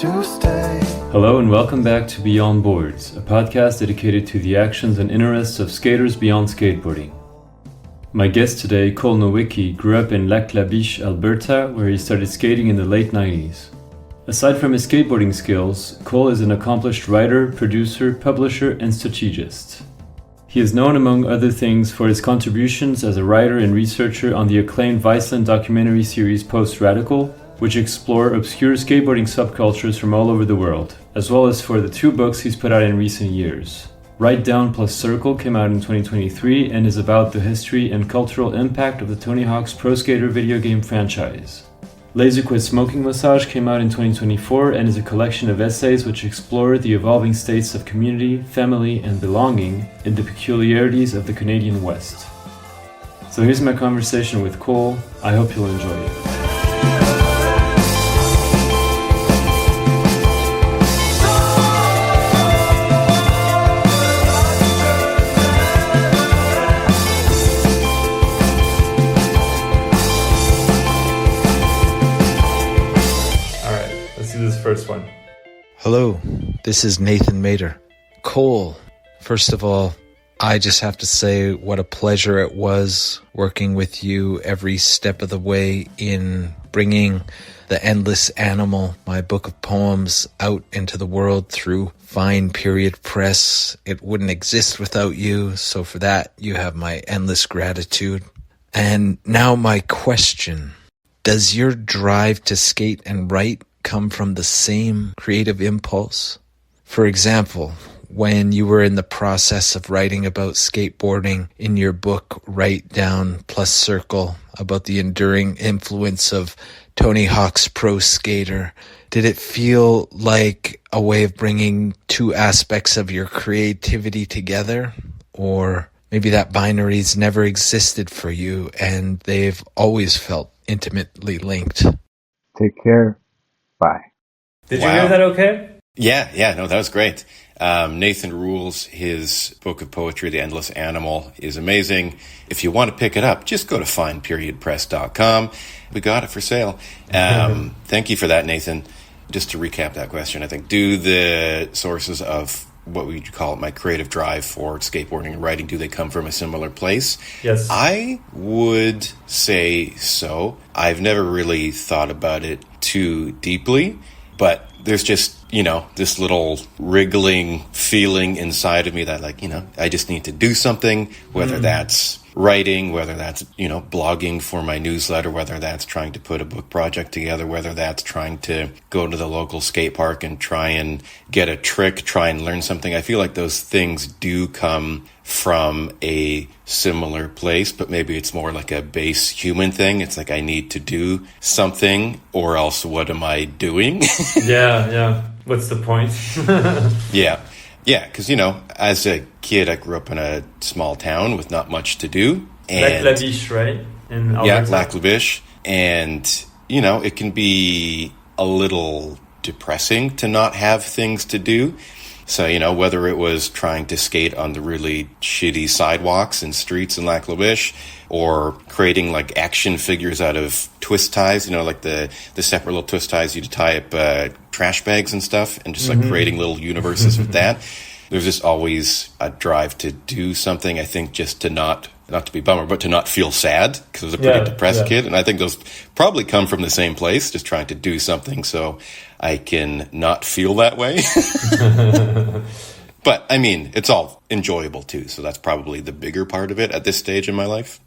to stay. Hello and welcome back to Beyond Boards, a podcast dedicated to the actions and interests of skaters beyond skateboarding. My guest today, Cole Nowicki, grew up in Lac La Biche, Alberta, where he started skating in the late 90s. Aside from his skateboarding skills, Cole is an accomplished writer, producer, publisher, and strategist. He is known, among other things, for his contributions as a writer and researcher on the acclaimed Viceland documentary series Post-Radical, which explore obscure skateboarding subcultures from all over the world, as well as for the two books he's put out in recent years. Write Down plus Circle came out in 2023 and is about the history and cultural impact of the Tony Hawk's Pro Skater video game franchise. Laser Quit Smoking Massage came out in 2024 and is a collection of essays which explore the evolving states of community, family, and belonging in the peculiarities of the Canadian West. So here's my conversation with Cole. I hope you'll enjoy it. First one. Hello, this is Nathan Mader. Cole, first of all, I just have to say what a pleasure it was working with you every step of the way in bringing The Endless Animal, my book of poems, out into the world through Fine Period Press. It wouldn't exist without you, so for that, you have my endless gratitude. And now my question. Does your drive to skate and write come from the same creative impulse? For example, when you were in the process of writing about skateboarding in your book Write Down plus Circle about the enduring influence of Tony Hawk's Pro Skater, did it feel like a way of bringing two aspects of your creativity together? Or maybe that binaries never existed for you and they've always felt intimately linked? Take care. Bye. Did you hear that okay? Yeah, no, that was great. Nathan rules. His book of poetry, The Endless Animal, is amazing. If you want to pick it up, just go to fineperiodpress.com. We got it for sale. Thank you for that, Nathan. Just to recap that question, I think, do the sources of what would you call it, my creative drive for skateboarding and writing, do they come from a similar place? Yes. I would say so. I've never really thought about it too deeply, but there's just, this little wriggling feeling inside of me that I just need to do something, whether that's writing, whether that's, blogging for my newsletter, whether that's trying to put a book project together, whether that's trying to go to the local skate park and try and get a trick, try and learn something. I feel like those things do come from a similar place, but maybe it's more like a base human thing. It's like I need to do something or else what am I doing? Yeah. What's the point? Yeah, because, as a kid, I grew up in a small town with not much to do. And Lac La Biche, right? In Alberta. Yeah, Lac La Biche. And, it can be a little depressing to not have things to do. So, whether it was trying to skate on the really shitty sidewalks and streets in Lac La Biche, or creating action figures out of twist ties, the separate little twist ties you tie up trash bags and stuff, and just creating little universes with that. There's just always a drive to do something, I think, just to not to be a bummer, but to not feel sad, because I was a pretty depressed kid. And I think those probably come from the same place, just trying to do something so I can not feel that way. But, it's all enjoyable too. So that's probably the bigger part of it at this stage in my life.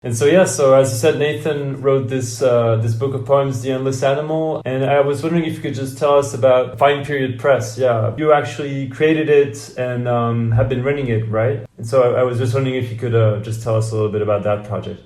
And so as you said, Nathan wrote this book of poems, The Endless Animal, and I was wondering if you could just tell us about Fine Period Press. Yeah, you actually created it and have been running it, right? And so I was just wondering if you could just tell us a little bit about that project.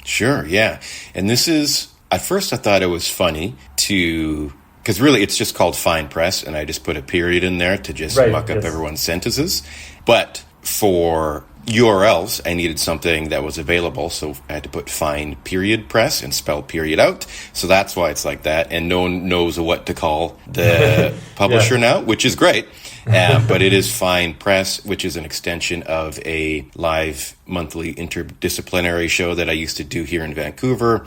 Sure, yeah. And this is, at first I thought it was funny because really it's just called Fine Press, and I just put a period in there to just muck up everyone's sentences. But for URLs, I needed something that was available, so I had to put Fine Period Press and spell period out. So that's why it's like that, and no one knows what to call the publisher now, which is great. But it is Fine Press, which is an extension of a live monthly interdisciplinary show that I used to do here in Vancouver,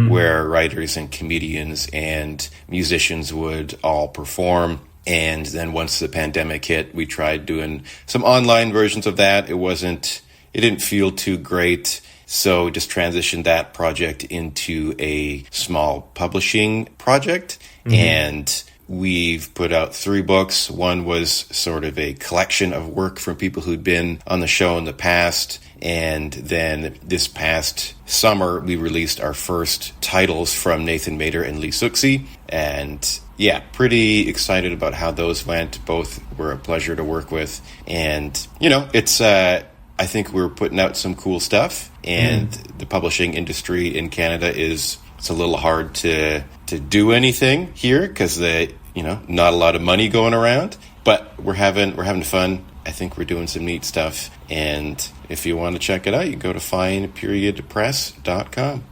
where writers and comedians and musicians would all perform. And then once the pandemic hit, we tried doing some online versions of that. It didn't feel too great. So just transitioned that project into a small publishing project. And we've put out 3 books. One was sort of a collection of work from people who'd been on the show in the past. And then this past summer, we released our first titles from Nathan Mader and Lee Suxi. And yeah, pretty excited about how those went. Both were a pleasure to work with. And, it's, I think we're putting out some cool stuff. And the publishing industry in Canada it's a little hard to do anything here because not a lot of money going around. But we're having fun. I think we're doing some neat stuff. And if you want to check it out, you can go to fineperiodpress.com.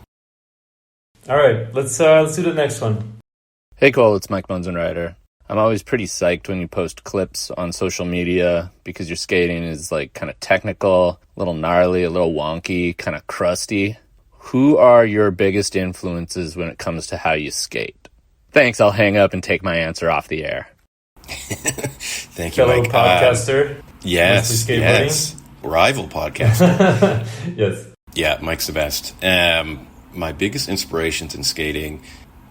All right, let's do the next one. Hey Cole, it's Mike Munzenrider. I'm always pretty psyched when you post clips on social media because your skating is kind of technical, a little gnarly, a little wonky, kind of crusty. Who are your biggest influences when it comes to how you skate? Thanks, I'll hang up and take my answer off the air. Thank you, fellow Mike. podcaster. Yes. Rival podcaster. Yes. Yeah, Mike's the best. My biggest inspirations in skating,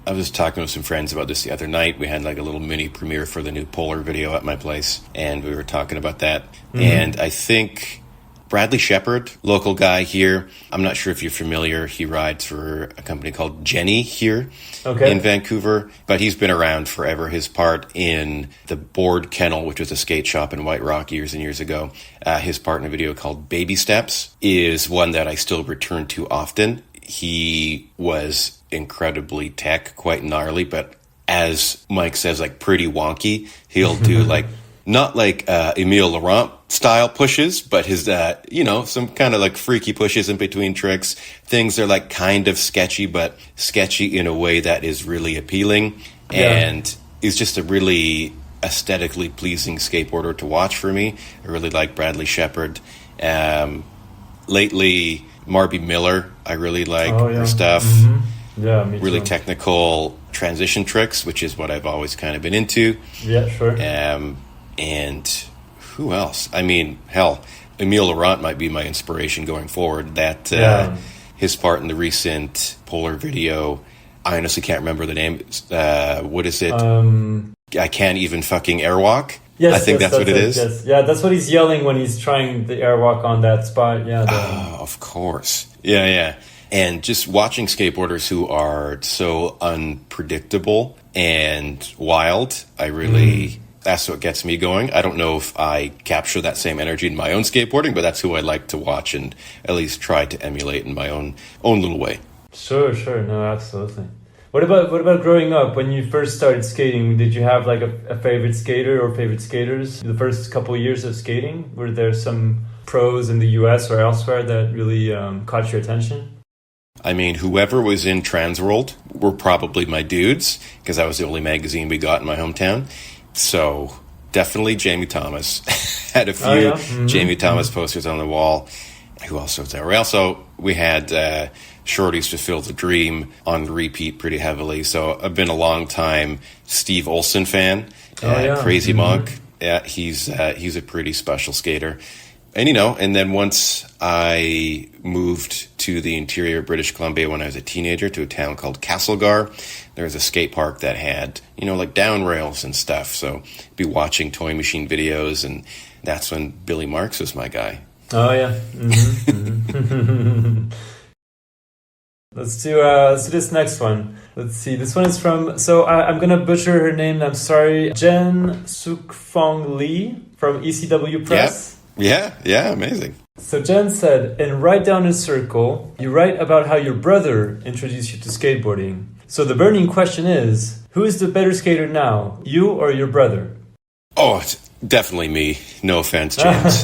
I was talking with some friends about this the other night. We had a little mini premiere for the new Polar video at my place, and we were talking about that. And I think Bradley Shepard, local guy here. I'm not sure if you're familiar. He rides for a company called Jenny here in Vancouver, but he's been around forever. His part in the Board Kennel, which was a skate shop in White Rock years and years ago, his part in a video called Baby Steps is one that I still return to often. He was incredibly tech, quite gnarly, but as Mike says, pretty wonky. He'll do not Emile Laurent style pushes, but his, some kind of freaky pushes in between tricks. Things are kind of sketchy, but sketchy in a way that is really appealing. Yeah. And is just a really aesthetically pleasing skateboarder to watch for me. I really like Bradley Shepard. Lately, Marby Miller, I really like her stuff. Yeah, me really too. Technical transition tricks, which is what I've always kind of been into. Yeah, sure. And who else? I mean, hell, Emile Laurent might be my inspiration going forward. That his part in the recent Polar video, I honestly can't remember the name. What is it? I can't even fucking airwalk. Yes, I think that's what it is. Yes. Yeah, that's what he's yelling when he's trying the airwalk on that spot. Yeah. Of course. Yeah. And just watching skateboarders who are so unpredictable and wild, I really, that's what gets me going. I don't know if I capture that same energy in my own skateboarding, but that's who I like to watch and at least try to emulate in my own little way. Sure. No, absolutely. What about growing up? When you first started skating, did you have a favorite skater or favorite skaters? The first couple of years of skating, were there some pros in the US or elsewhere that really caught your attention? I mean, whoever was in Transworld were probably my dudes, because that was the only magazine we got in my hometown. So definitely Jamie Thomas. Had a few Jamie Thomas posters on the wall. Who else was there? We had Shorties Fulfill the Dream on repeat pretty heavily. So I've been a long time Steve Olson fan. Crazy Monk. Yeah, he's a pretty special skater. And, and then once I moved to the interior of British Columbia when I was a teenager to a town called Castlegar, there was a skate park that had, down rails and stuff. So I'd be watching Toy Machine videos, and that's when Billy Marks was my guy. Oh, yeah. Let's do this next one. Let's see. This one is from, I'm going to butcher her name. I'm sorry. Jen Sookfong Lee from ECW Press. Yeah, amazing. So Jen said, in Write Down a Circle, you write about how your brother introduced you to skateboarding. So the burning question is, who is the better skater now, you or your brother? Oh, it's definitely me. No offense, James.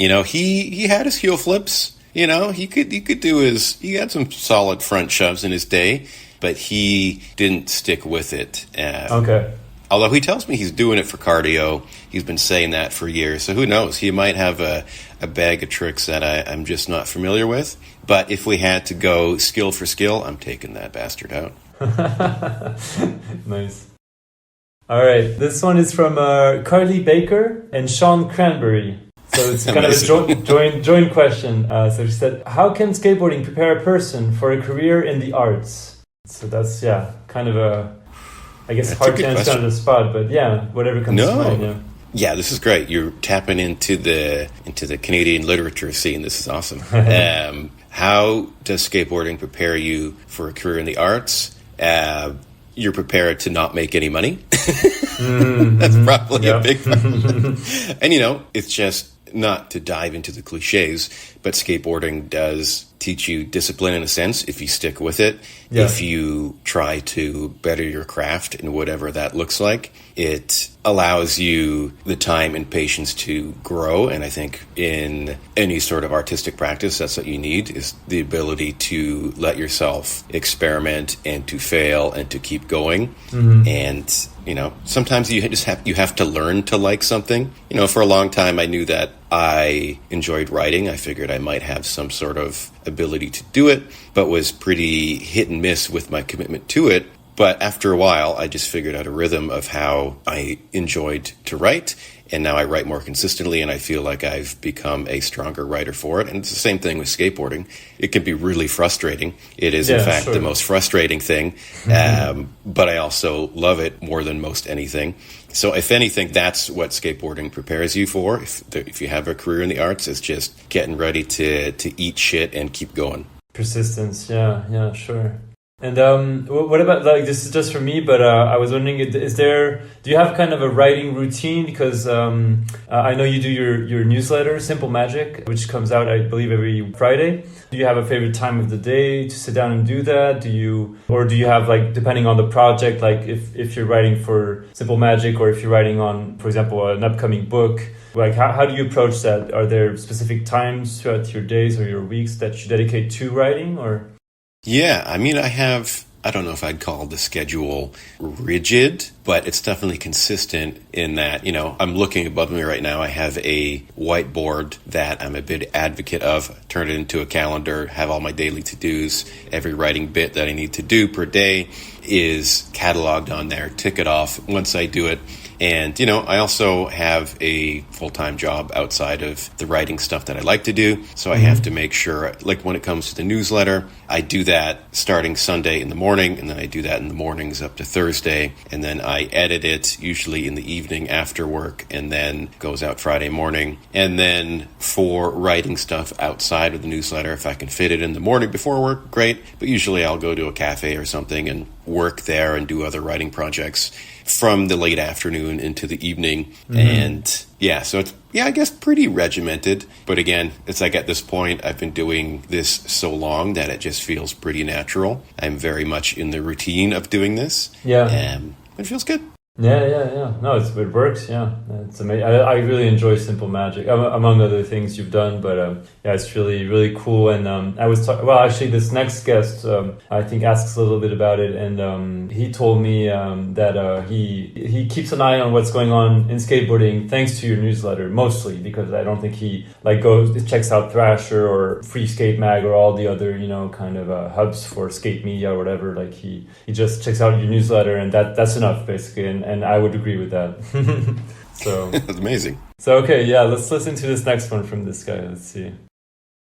He had his heel flips. He could do he had some solid front shoves in his day, but he didn't stick with it. Okay. Although he tells me he's doing it for cardio. He's been saying that for years. So who knows? He might have a bag of tricks that I'm just not familiar with. But if we had to go skill for skill, I'm taking that bastard out. Nice. All right. This one is from Carleigh Baker and Sean Cranbury. So it's kind of a joint question. So she said, how can skateboarding prepare a person for a career in the arts? So that's, kind of a, I guess, hard to answer on the spot, but whatever comes to mind. Yeah, this is great. You're tapping into the Canadian literature scene. This is awesome. How does skateboarding prepare you for a career in the arts? You're prepared to not make any money. That's probably a big part. And, it's just not to dive into the cliches, but skateboarding does teach you discipline in a sense if you stick with it. Yeah. If you try to better your craft in whatever that looks like, it allows you the time and patience to grow. And I think in any sort of artistic practice, that's what you need, is the ability to let yourself experiment and to fail and to keep going. And sometimes you have to learn to like something. For a long time, I knew that I enjoyed writing. I figured I might have some sort of ability to do it, but was pretty hit and miss with my commitment to it. But after a while, I just figured out a rhythm of how I enjoyed to write. And now I write more consistently, and I feel like I've become a stronger writer for it. And it's the same thing with skateboarding. It can be really frustrating. It is, in fact, the most frustrating thing. But I also love it more than most anything. So if anything, that's what skateboarding prepares you for. If you have a career in the arts, it's just getting ready to eat shit and keep going. Persistence, yeah, sure. And what about, this is just for me, but I was wondering, do you have kind of a writing routine? Because I know you do your newsletter, Simple Magic, which comes out, I believe, every Friday. Do you have a favorite time of the day to sit down and do that? Do you have, depending on the project, if you're writing for Simple Magic, or if you're writing on, for example, an upcoming book, how do you approach that? Are there specific times throughout your days or your weeks that you dedicate to writing, or? Yeah, I don't know if I'd call the schedule rigid, but it's definitely consistent in that, I'm looking above me right now. I have a whiteboard that I'm a big advocate of. Turn it into a calendar, have all my daily to-dos. Every writing bit that I need to do per day is cataloged on there. Tick it off once I do it. And, I also have a full-time job outside of the writing stuff that I like to do. So I have to make sure, when it comes to the newsletter, I do that starting Sunday in the morning, and then I do that in the mornings up to Thursday. And then I edit it usually in the evening after work, and then goes out Friday morning. And then for writing stuff outside of the newsletter, if I can fit it in the morning before work, great. But usually I'll go to a cafe or something and work there and do other writing projects from the late afternoon into the evening. And so it's, I guess pretty regimented. But again, it's like at this point, I've been doing this so long that it just feels pretty natural. I'm very much in the routine of doing this. Yeah. And it feels good. Yeah. No, it works. Yeah, it's amazing. I really enjoy Simple Magic, among other things you've done. But it's really, really cool. And I was actually, this next guest, I think, asks a little bit about it, and he told me that he keeps an eye on what's going on in skateboarding thanks to your newsletter, mostly because I don't think he checks out Thrasher or Free Skate Mag or all the other kind of hubs for skate media or whatever. He just checks out your newsletter, and that's enough basically. And I would agree with that. So that's amazing. So okay, let's listen to this next one from this guy. Let's see.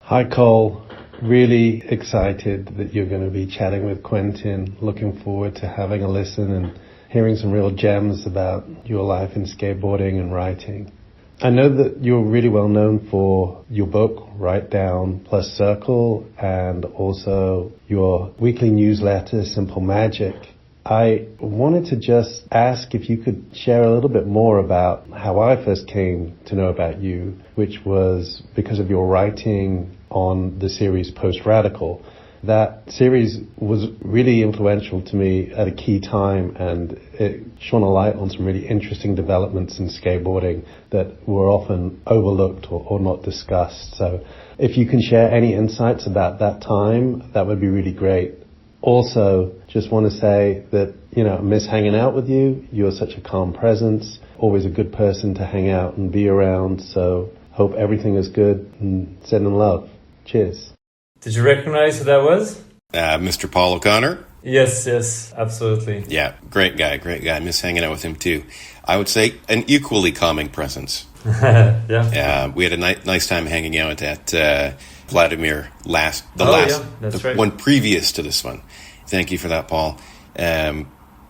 Hi Cole, really excited that you're going to be chatting with Quentin. Looking forward to having a listen and hearing some real gems about your life in skateboarding and writing. I know that you're really well known for your book, Write Down Plus Circle, and also your weekly newsletter, Simple Magic. I wanted to just ask if you could share a little bit more about how I first came to know about you, which was because of your writing on the series Post Radical. That series was really influential to me at a key time, and it shone a light on some really interesting developments in skateboarding that were often overlooked or not discussed. So if you can share any insights about that time, that would be really great. Also, just want to say that, I miss hanging out with you. You're such a calm presence, always a good person to hang out and be around. So hope everything is good and sending love. Cheers. Did you recognize who that was? Mr. Paul O'Connor? Yes, absolutely. Yeah, great guy. Miss hanging out with him too. I would say an equally calming presence. Yeah. We had a nice time hanging out at Vladimir right. one previous to this one. Thank you for that, Paul.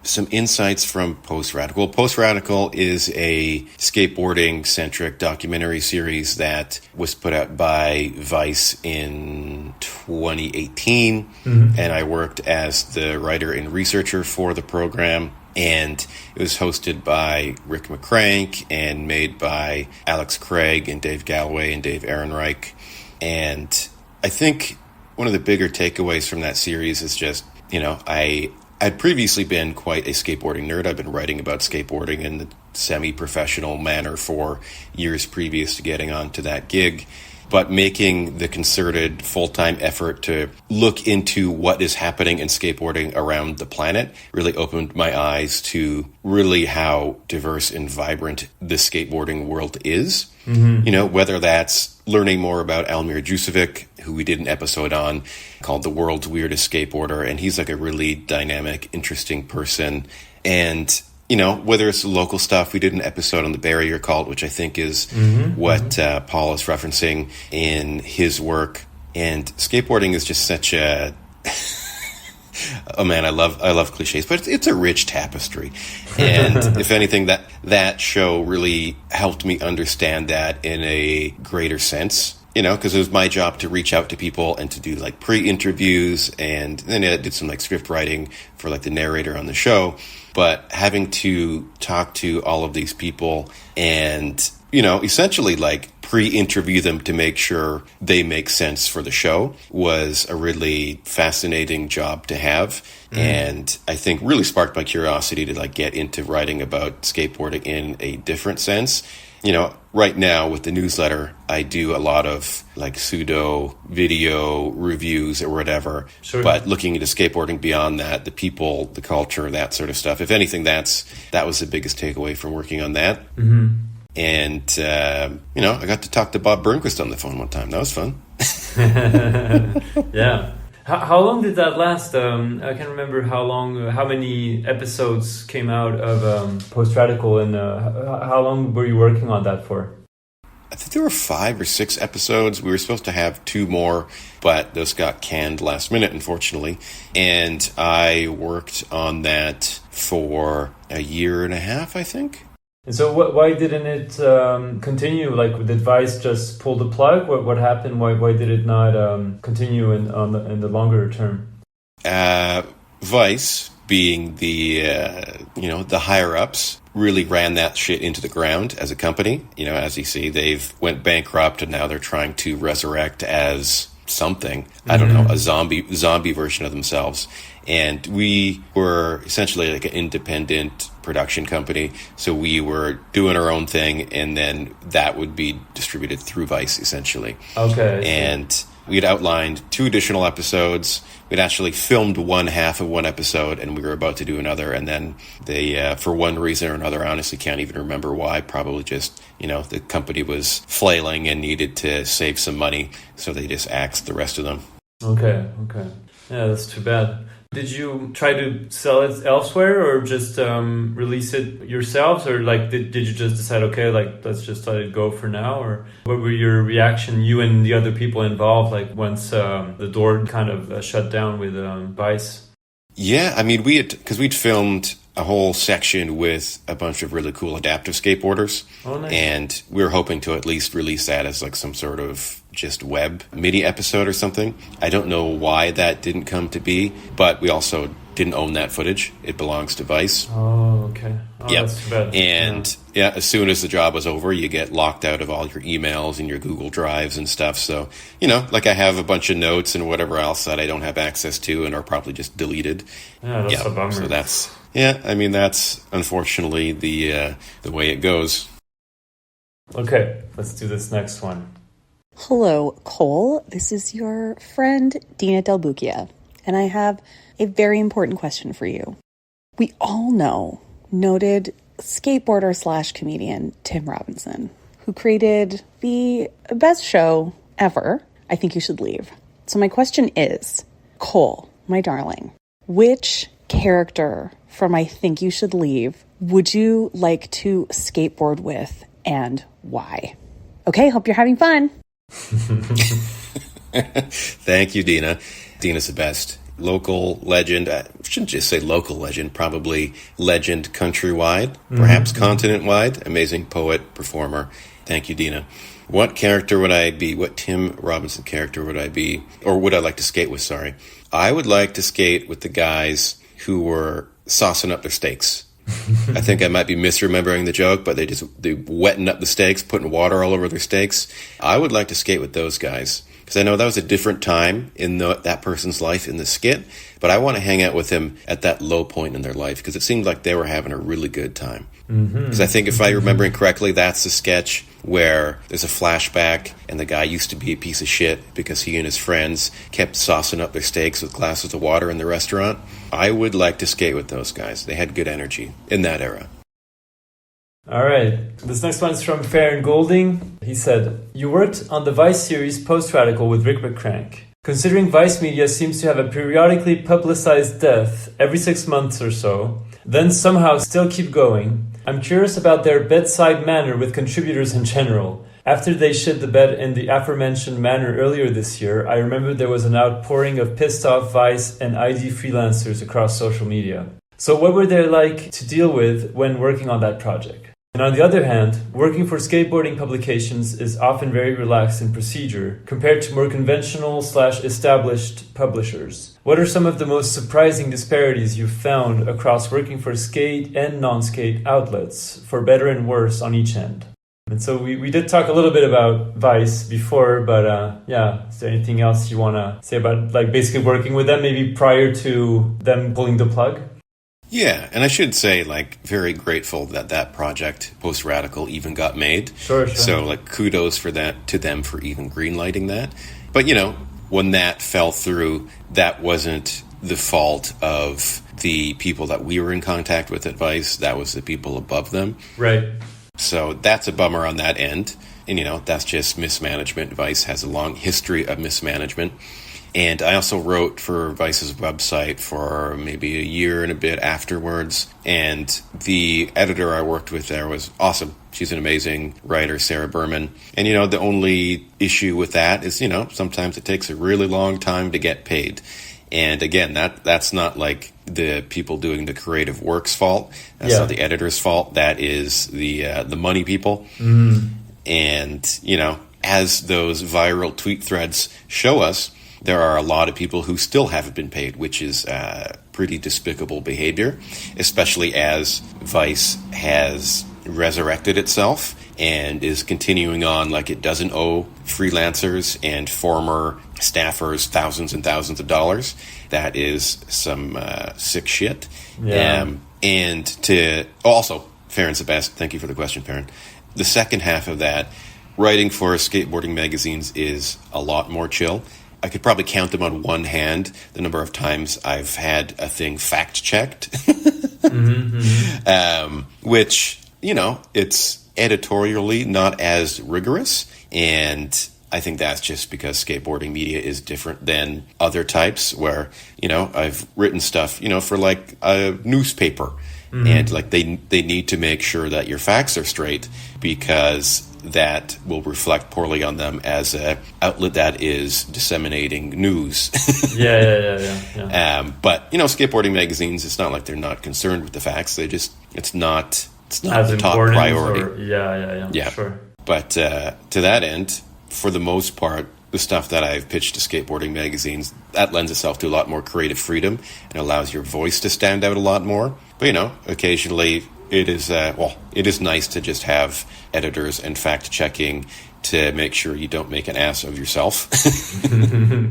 Some insights from Post Radical. Post Radical is a skateboarding-centric documentary series that was put out by Vice in 2018, and I worked as the writer and researcher for the program. And it was hosted by Rick McCrank and made by Alex Craig and Dave Galloway and Dave Ehrenreich. And I think one of the bigger takeaways from that series is just, I'd previously been quite a skateboarding nerd. I've been writing about skateboarding in the semi-professional manner for years previous to getting onto that gig. But making the concerted full-time effort to look into what is happening in skateboarding around the planet really opened my eyes to really how diverse and vibrant the skateboarding world is. Whether that's learning more about Almir Jusevic, who we did an episode on called The World's Weirdest Skateboarder, and he's like a really dynamic, interesting person. And whether it's the local stuff, we did an episode on the Barrier Kult, which I think is what Paul is referencing in his work. And skateboarding is just such a... oh man, I love cliches, but it's a rich tapestry. And if anything, that show really helped me understand that in a greater sense. Because it was my job to reach out to people and to do like pre-interviews, and then I did some like script writing for like the narrator on the show. But having to talk to all of these people and, essentially like pre-interview them to make sure they make sense for the show was a really fascinating job to have. And I think really sparked my curiosity to like get into writing about skateboarding in a different sense. Right now with the newsletter, I do a lot of like pseudo video reviews or whatever. Sure. But looking into skateboarding beyond that, the people, the culture, that sort of stuff. If anything, that was the biggest takeaway from working on that. And, I got to talk to Bob Burnquist on the phone one time. That was fun. Yeah. How long did that last? I can't remember how many episodes came out of Post Radical, and how long were you working on that for? I think there were 5 or 6 episodes. We were supposed to have 2 more, but those got canned last minute, unfortunately. And I worked on that for a year and a half, I think. And so why didn't it continue? Like, did Vice just pull the plug? What happened? Why did it not continue in the longer term? Vice, being the higher ups, really ran that shit into the ground as a company. As you see, they've went bankrupt and now they're trying to resurrect as something. I don't know, a zombie version of themselves. And we were essentially like an independent production company. So we were doing our own thing, and then that would be distributed through Vice, essentially. Okay. And we'd outlined 2 additional episodes. We'd actually filmed one half of one episode, and we were about to do another. And then they, for one reason or another, I honestly can't even remember why. Probably just, the company was flailing and needed to save some money. So they just axed the rest of them. Okay. Yeah, that's too bad. Did you try to sell it elsewhere, or just release it yourselves, or like did you just decide, okay, like let's just let it go for now? Or what were your reaction, you and the other people involved, like once the door kind of shut down with Vice? Yeah, I mean, we'd filmed a whole section with a bunch of really cool adaptive skateboarders. Oh, nice. And we were hoping to at least release that as like some sort of just web mini episode or something. I don't know why that didn't come to be, but we also didn't own that footage. It belongs to Vice. Oh, okay. Oh, yep. That's too bad. And yeah, as soon as the job was over, you get locked out of all your emails and your Google Drives and stuff. So, like I have a bunch of notes and whatever else that I don't have access to and are probably just deleted. Yeah, that's a bummer. So that's unfortunately the way it goes. Okay, let's do this next one. Hello, Cole. This is your friend, Dina Del Bucchia. And I have a very important question for you. We all know noted skateboarder / comedian Tim Robinson, who created the best show ever, I Think You Should Leave. So my question is, Cole, my darling, which character from I Think You Should Leave would you like to skateboard with and why? Okay, hope you're having fun. Thank you, Dina. Dina's the best. Local legend. I shouldn't just say local legend, probably legend countrywide, perhaps continent-wide. Amazing poet, performer. Thank you, Dina. What character would I be? What Tim Robinson character would I be? Or would I like to skate with, sorry. I would like to skate with the guys who were saucing up their steaks. I think I might be misremembering the joke, but they wetting up the steaks, putting water all over their steaks. I would like to skate with those guys because I know that was a different time in that person's life in the skit, but I want to hang out with them at that low point in their life because it seemed like they were having a really good time. Because I think if I remembering correctly, that's the sketch where there's a flashback and the guy used to be a piece of shit because he and his friends kept saucing up their steaks with glasses of water in the restaurant. I would like to skate with those guys. They had good energy in that era. All right. This next one is from Farran Golding. He said, you worked on the Vice series Post-Radical with Rick McCrank. Considering Vice Media seems to have a periodically publicized death every 6 months or so, then somehow still keep going, I'm curious about their bedside manner with contributors in general. After they shit the bed in the aforementioned manner earlier this year, I remember there was an outpouring of pissed off Vice and ID freelancers across social media. So what were they like to deal with when working on that project? And on the other hand, working for skateboarding publications is often very relaxed in procedure compared to more conventional / established publishers. What are some of the most surprising disparities you've found across working for skate and non-skate outlets, for better and worse on each end? And so we did talk a little bit about Vice before, but is there anything else you want to say about like basically working with them, maybe prior to them pulling the plug? Yeah, and I should say, like, very grateful that project, Post-Radical, even got made. Sure. So, like, kudos for that to them for even greenlighting that. But, you know, when that fell through, that wasn't the fault of the people that we were in contact with at Vice. That was the people above them. Right. So that's a bummer on that end. And, you know, that's just mismanagement. Vice has a long history of mismanagement. And I also wrote for Vice's website for maybe a year and a bit afterwards. And the editor I worked with there was awesome. She's an amazing writer, Sarah Berman. And, you know, the only issue with that is, you know, sometimes it takes a really long time to get paid. And again, that's not like the people doing the creative work's fault. That's not the editor's fault. That is the money people. And, you know, as those viral tweet threads show us, there are a lot of people who still haven't been paid, which is pretty despicable behavior, especially as Vice has resurrected itself and is continuing on like it doesn't owe freelancers and former staffers thousands and thousands of dollars. That is some sick shit. Yeah. And to also, Farran's the best. Thank you for the question, Farran. The second half of that, writing for skateboarding magazines is a lot more chill. I could probably count them on one hand, the number of times I've had a thing fact-checked. Which, you know, it's editorially not as rigorous. And I think that's just because skateboarding media is different than other types where, you know, I've written stuff, you know, for like a newspaper. And like they need to make sure that your facts are straight because that will reflect poorly on them as an outlet that is disseminating news. Yeah. But, you know, skateboarding magazines, it's not like they're not concerned with the facts. They just, it's not the top priority. Yeah. Sure. But to that end, for the most part, the stuff that I've pitched to skateboarding magazines, that lends itself to a lot more creative freedom and allows your voice to stand out a lot more. But, you know, occasionally it is nice to just have editors and fact-checking to make sure you don't make an ass of yourself.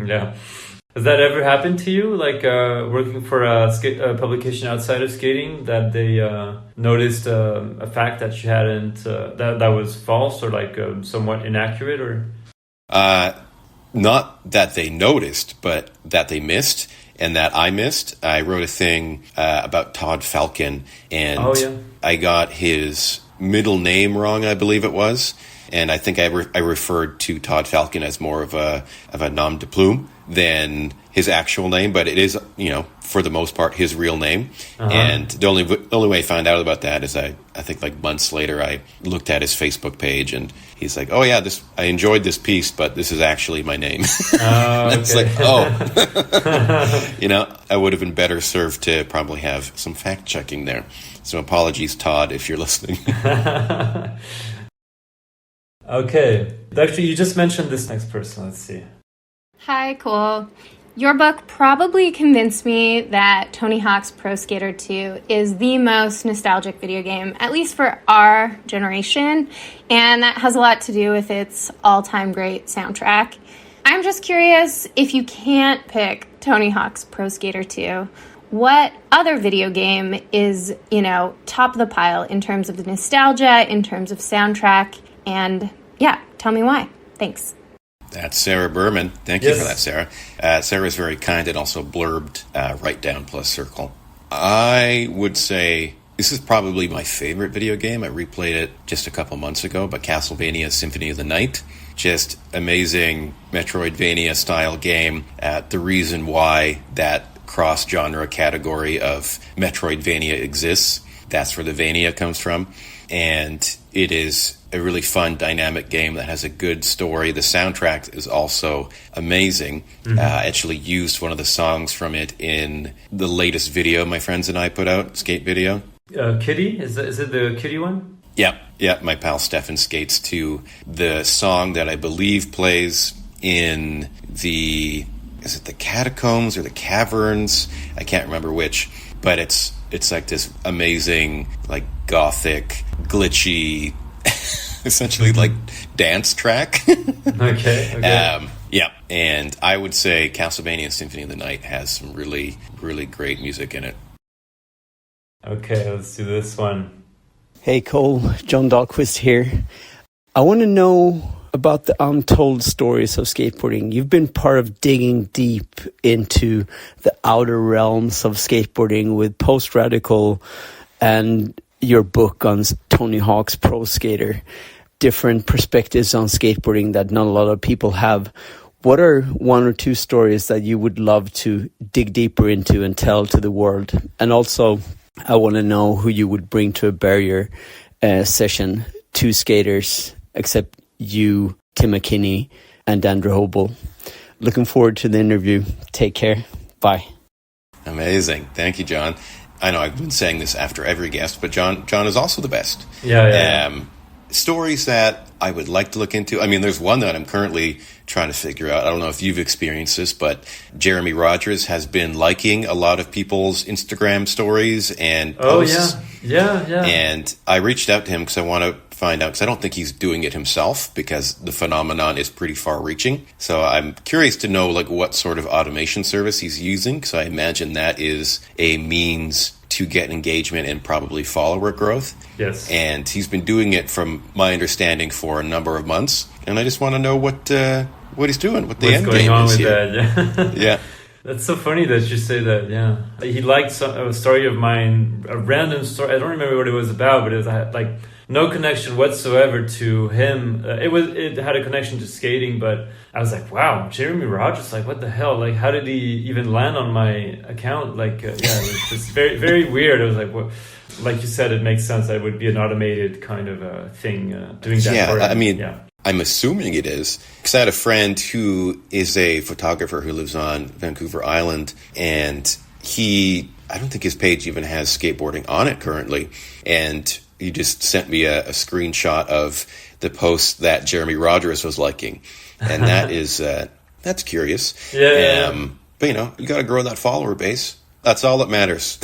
Yeah. Has that ever happened to you, like working for a publication outside of skating, that they noticed a fact that you hadn't, that was false or like somewhat inaccurate? Or not that they noticed, but that they missed. and that I missed. I wrote a thing about Todd Falcon, and I got his middle name wrong, I believe it was. And I think I referred to Todd Falcon as more of a nom de plume than his actual name, but it is, for the most part, his real name. And the only way I found out about that is I think like months later I looked at his Facebook page, and he's like, "Oh yeah, I enjoyed this piece, but this is actually my name." It's like, I would have been better served to probably have some fact checking there. So apologies, Todd, if you're listening. Okay. Actually, you just mentioned this next person. Let's see. Hi, Cole. Your book probably convinced me that Tony Hawk's Pro Skater 2 is the most nostalgic video game, at least for our generation, and that has a lot to do with its all-time great soundtrack. I'm just curious, if you can't pick Tony Hawk's Pro Skater 2, what other video game is, top of the pile in terms of the nostalgia, in terms of soundtrack, and tell me why. Thanks. That's Sarah Berman. Thank you for that, Sarah. Sarah's very kind and also blurbed write down plus circle. I would say this is probably my favorite video game. I replayed it just a couple months ago, but Castlevania Symphony of the Night. Just amazing Metroidvania style game. The reason why that cross-genre category of Metroidvania exists, that's where the Vania comes from. And it is a really fun, dynamic game that has a good story. The soundtrack is also amazing. Actually used one of the songs from it in the latest video my friends and I put out, skate video. Kitty? Is it the Kitty one? Yeah. My pal Stefen skates to the song that I believe plays in is it the catacombs or the caverns? I can't remember which, but it's like this amazing, like gothic, glitchy, essentially like dance track. Okay. And I would say Castlevania Symphony of the Night has some really, really great music in it. Okay, let's do this one. Hey Cole, John Dahlquist here. I want to know about the untold stories of skateboarding. You've been part of digging deep into the outer realms of skateboarding with Post Radical and your book on Tony Hawk's Pro Skater. Different perspectives on skateboarding that not a lot of people have. What are one or two stories that you would love to dig deeper into and tell to the world? And also, I want to know who you would bring to a Barrier session. Two skaters, except you, Tim McKinney, and Andrew Hobel. Looking forward to the interview. Take care. Bye. Amazing. Thank you, John. I know I've been saying this after every guest, but John is also the best. Yeah. Stories that I would like to look into. I mean, there's one that I'm currently trying to figure out. I don't know if you've experienced this, but Jeremy Rogers has been liking a lot of people's Instagram stories and posts. Yeah. And I reached out to him because I want to find out, because I don't think he's doing it himself, because the phenomenon is pretty far-reaching. So I'm curious to know like what sort of automation service he's using, because I imagine that is a means to get engagement and probably follower growth. Yes. And he's been doing it, from my understanding, for a number of months. And I just want to know what he's doing, what the end game is here. That, Yeah. That's so funny that you say that, yeah. He liked a story of mine, a random story. I don't remember what it was about, but it was like no connection whatsoever to him. It had a connection to skating, but I was like, wow, Jeremy Rogers, like what the hell? Like how did he even land on my account? Like, it's just very, very weird. I was like, what? Like you said, it makes sense that it would be an automated kind of thing doing that. Yeah, for him. I mean, I'm assuming it is, because I had a friend who is a photographer who lives on Vancouver Island, and I don't think his page even has skateboarding on it currently, and he just sent me a screenshot of the post that Jeremy Rogers was liking, and that is that's curious. Yeah. But you got to grow that follower base. That's all that matters.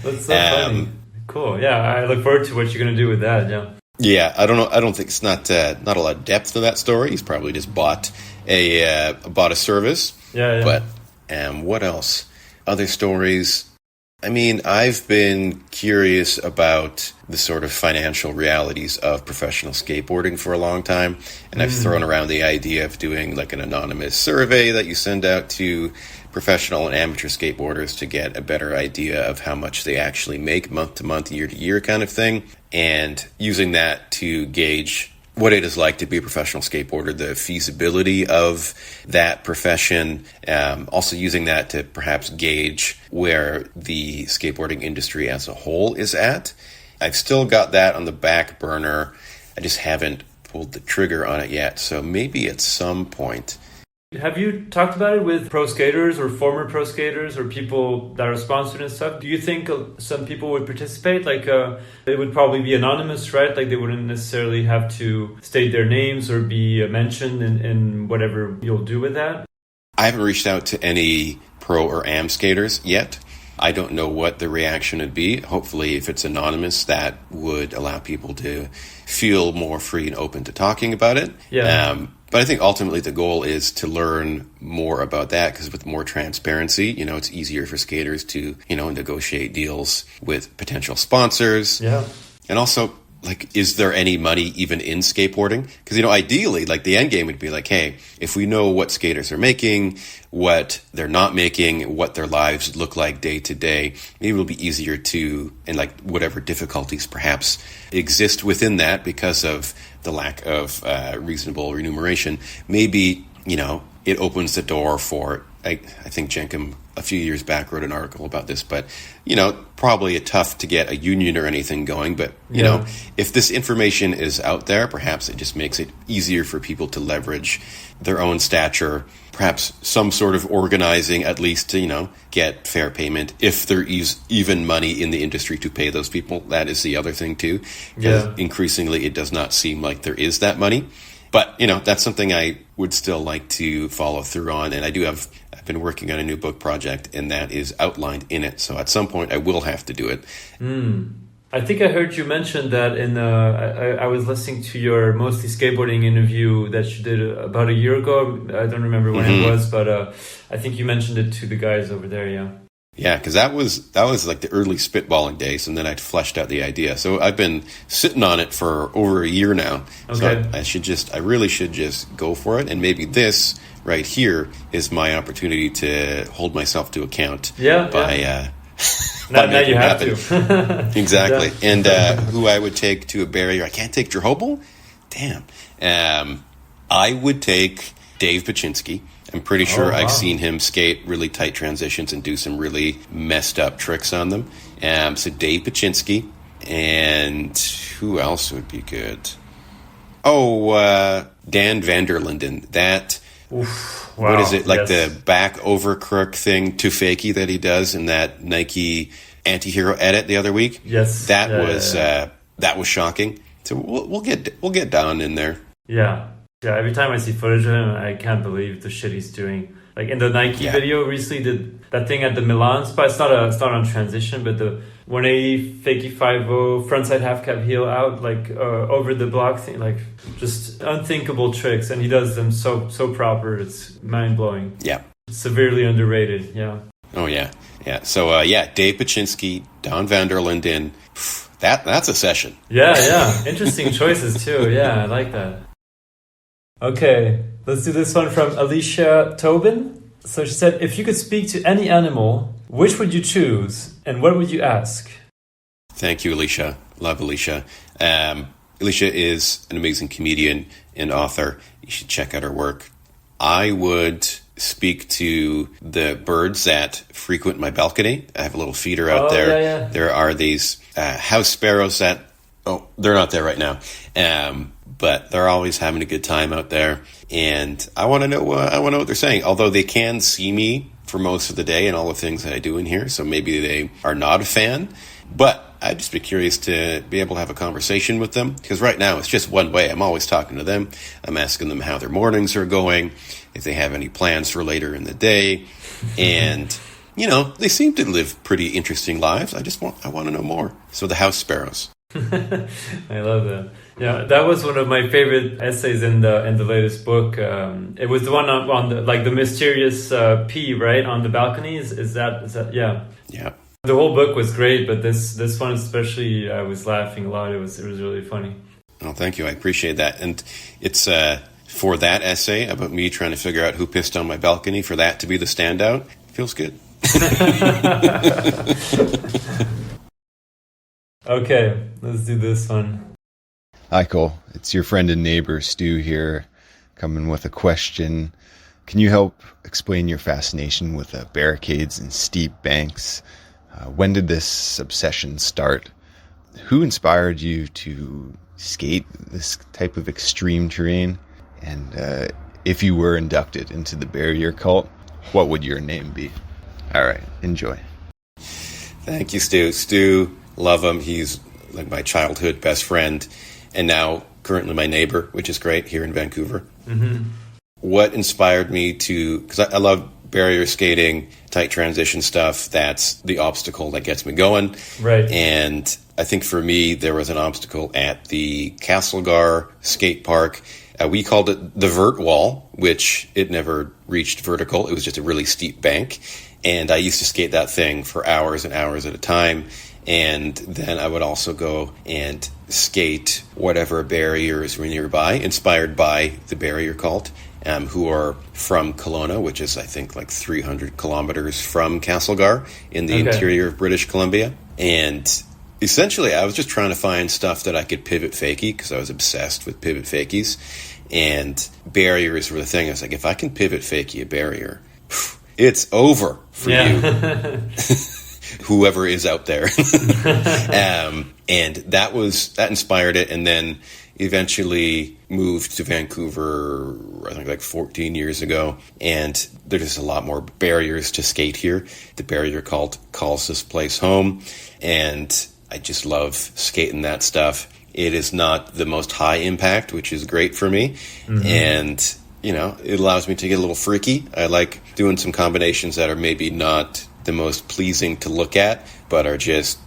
That's so funny. Cool. Yeah, I look forward to what you're going to do with that. Yeah. Yeah, I don't know. I don't think it's not a lot of depth to that story. He's probably just bought a service. Yeah. But what else? Other stories. I mean, I've been curious about the sort of financial realities of professional skateboarding for a long time, and I've thrown around the idea of doing like an anonymous survey that you send out to professional and amateur skateboarders to get a better idea of how much they actually make month to month, year to year kind of thing, and using that to gauge what it is like to be a professional skateboarder, the feasibility of that profession, also using that to perhaps gauge where the skateboarding industry as a whole is at. I've still got that on the back burner. I just haven't pulled the trigger on it yet. So maybe at some point. Have you talked about it with pro skaters or former pro skaters or people that are sponsored and stuff? Do you think some people would participate? Like, it would probably be anonymous, right? Like, they wouldn't necessarily have to state their names or be mentioned in whatever you'll do with that? I haven't reached out to any pro or am skaters yet. I don't know what the reaction would be. Hopefully, if it's anonymous, that would allow people to feel more free and open to talking about it. Yeah. But I think ultimately the goal is to learn more about that, because with more transparency, it's easier for skaters to, negotiate deals with potential sponsors. Yeah. And also, like, is there any money even in skateboarding? Because, ideally, like, the end game would be like, hey, if we know what skaters are making, what they're not making, what their lives look like day to day, maybe it'll be easier to, and like whatever difficulties perhaps exist within that because of the lack of reasonable remuneration, maybe, it opens the door for, I think Jenkem a few years back wrote an article about this, but, probably tough to get a union or anything going. But, if this information is out there, perhaps it just makes it easier for people to leverage their own stature, perhaps some sort of organizing, at least to, get fair payment. If there is even money in the industry to pay those people, that is the other thing too. Yeah. Increasingly, it does not seem like there is that money. But, that's something I would still like to follow through on. And I've been working on a new book project, and that is outlined in it. So at some point, I will have to do it. I think I heard you mention that in I was listening to your Mostly Skateboarding interview that you did about a year ago. I don't remember when it was, but I think you mentioned it to the guys over there, yeah. Yeah, because that was like the early spitballing days, and then I fleshed out the idea. So I've been sitting on it for over a year now. Okay. So I really should just go for it, and maybe this right here is my opportunity to hold myself to account. Yeah. Now you have to. Exactly. Yeah. And who I would take to a barrier? I can't take Jerhobel? Damn. I would take Dave Baczynski. I'm pretty sure I've seen him skate really tight transitions and do some really messed up tricks on them. So Dave Baczynski. And who else would be good? Dan Vanderlinden. That... Oof, wow, what is it, like yes. the back over crook thing to fakie that he does in that Nike anti-hero edit the other week? Yes, that was shocking. So we'll get down in there. Yeah. Every time I see footage of him, I can't believe the shit he's doing. Like in the Nike video recently, did that thing at the Milan spot. It's not on transition, but the 180 fakie 5-0 frontside half cab heel out, like over the block thing, like just unthinkable tricks, and he does them so proper. It's mind blowing. Yeah, severely underrated. Yeah. Oh yeah. So Dave Baczynski, Don Vanderlinden. That's a session. Yeah. Interesting choices too. Yeah, I like that. Okay, let's do this one from Alicia Tobin. So she said, if you could speak to any animal, which would you choose and what would you ask? Thank you, Alicia. Love Alicia. Alicia is an amazing comedian and author. You should check out her work. I would speak to the birds that frequent my balcony. I have a little feeder out there. Yeah. There are these house sparrows that, they're not there right now. But they're always having a good time out there, and I want to know what they're saying. Although they can see me for most of the day and all the things that I do in here, so maybe they are not a fan. But I'd just be curious to be able to have a conversation with them, because right now it's just one way. I'm always talking to them. I'm asking them how their mornings are going, if they have any plans for later in the day, and they seem to live pretty interesting lives. I want to know more. So the house sparrows. I love that. Yeah, that was one of my favorite essays in the latest book. It was the one on the mysterious P, right, on the balconies. Is that yeah? Yeah. The whole book was great, but this one especially, I was laughing a lot. It was really funny. Oh, thank you. I appreciate that. And it's for that essay about me trying to figure out who pissed on my balcony, for that to be the standout, feels good. Okay, let's do this one. Hi, Cole. It's your friend and neighbor, Stu, here, coming with a question. Can you help explain your fascination with barricades and steep banks? When did this obsession start? Who inspired you to skate this type of extreme terrain? And if you were inducted into the Barrier Kult, what would your name be? All right, enjoy. Thank you, Stu. Stu, love him. He's like my childhood best friend, and now currently my neighbor, which is great, here in Vancouver. Mm-hmm. What inspired me to, because I love barrier skating, tight transition stuff, that's the obstacle that gets me going. Right. And I think for me, there was an obstacle at the Castlegar skate park. We called it the vert wall, which it never reached vertical. It was just a really steep bank. And I used to skate that thing for hours and hours at a time. And then I would also go and skate whatever barriers were nearby, inspired by the Barrier Kult, who are from Kelowna, which is, I think, like 300 kilometers from Castlegar in the interior of British Columbia. And essentially, I was just trying to find stuff that I could pivot fakie, because I was obsessed with pivot fakies. And barriers were the thing. I was like, if I can pivot fakie a barrier, it's over for you. Whoever is out there. And that inspired it. And then eventually moved to Vancouver, I think like 14 years ago. And there's just a lot more barriers to skate here. The Barrier Kult calls this place home. And I just love skating that stuff. It is not the most high impact, which is great for me. Mm-hmm. And, it allows me to get a little freaky. I like doing some combinations that are maybe not the most pleasing to look at, but are just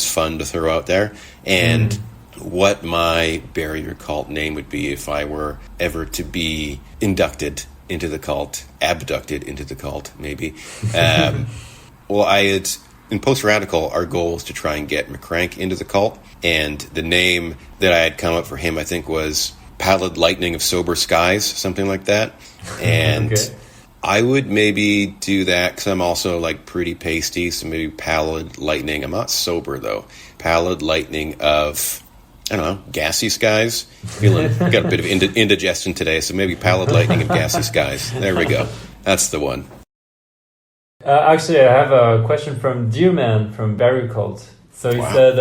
fun to throw out there. And what my Barrier Kult name would be if I were ever to be inducted into the cult, abducted into the cult, maybe. Well, in Post Radical, our goal was to try and get McCrank into the cult, and the name that I had come up for him, I think, was Pallid Lightning of Sober Skies, something like that. And I would maybe do that because I'm also like pretty pasty, so maybe Pallid Lightning. I'm not sober though. Pallid Lightning of, I don't know, Gassy Skies. Got a bit of indigestion today, so maybe Pallid Lightning of Gassy Skies. There we go. That's the one. Actually, I have a question from Dearman from Barrier Kult. So he said,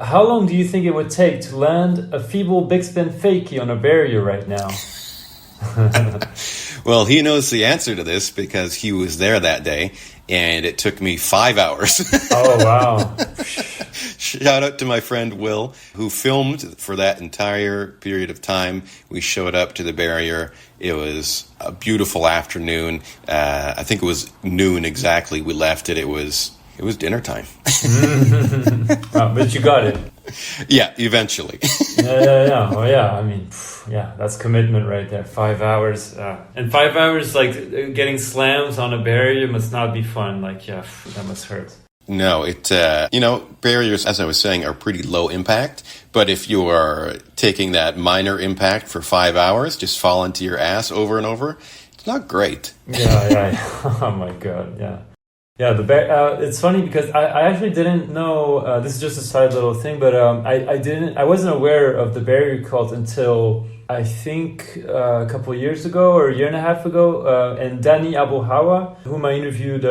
how long do you think it would take to land a feeble big spin fakie on a barrier right now? Well, he knows the answer to this because he was there that day, and it took me 5 hours. Oh, wow. Shout out to my friend Will, who filmed for that entire period of time. We showed up to the barrier. It was a beautiful afternoon. I think it was noon exactly. We left it. It was dinner time. Oh, but you got it. Yeah, eventually. Yeah. Well, yeah. I mean, that's commitment right there. 5 hours. And 5 hours, like, getting slams on a barrier must not be fun. Like, that must hurt. No, barriers, as I was saying, are pretty low impact. But if you are taking that minor impact for 5 hours, just fall into your ass over and over, it's not great. Yeah. Oh, my God, yeah. Yeah, it's funny because I actually didn't know, this is just a side little thing, but I wasn't aware of the Barrier Kult until I think a couple of years ago or a year and a half ago, and Danny Abuhawa, whom I interviewed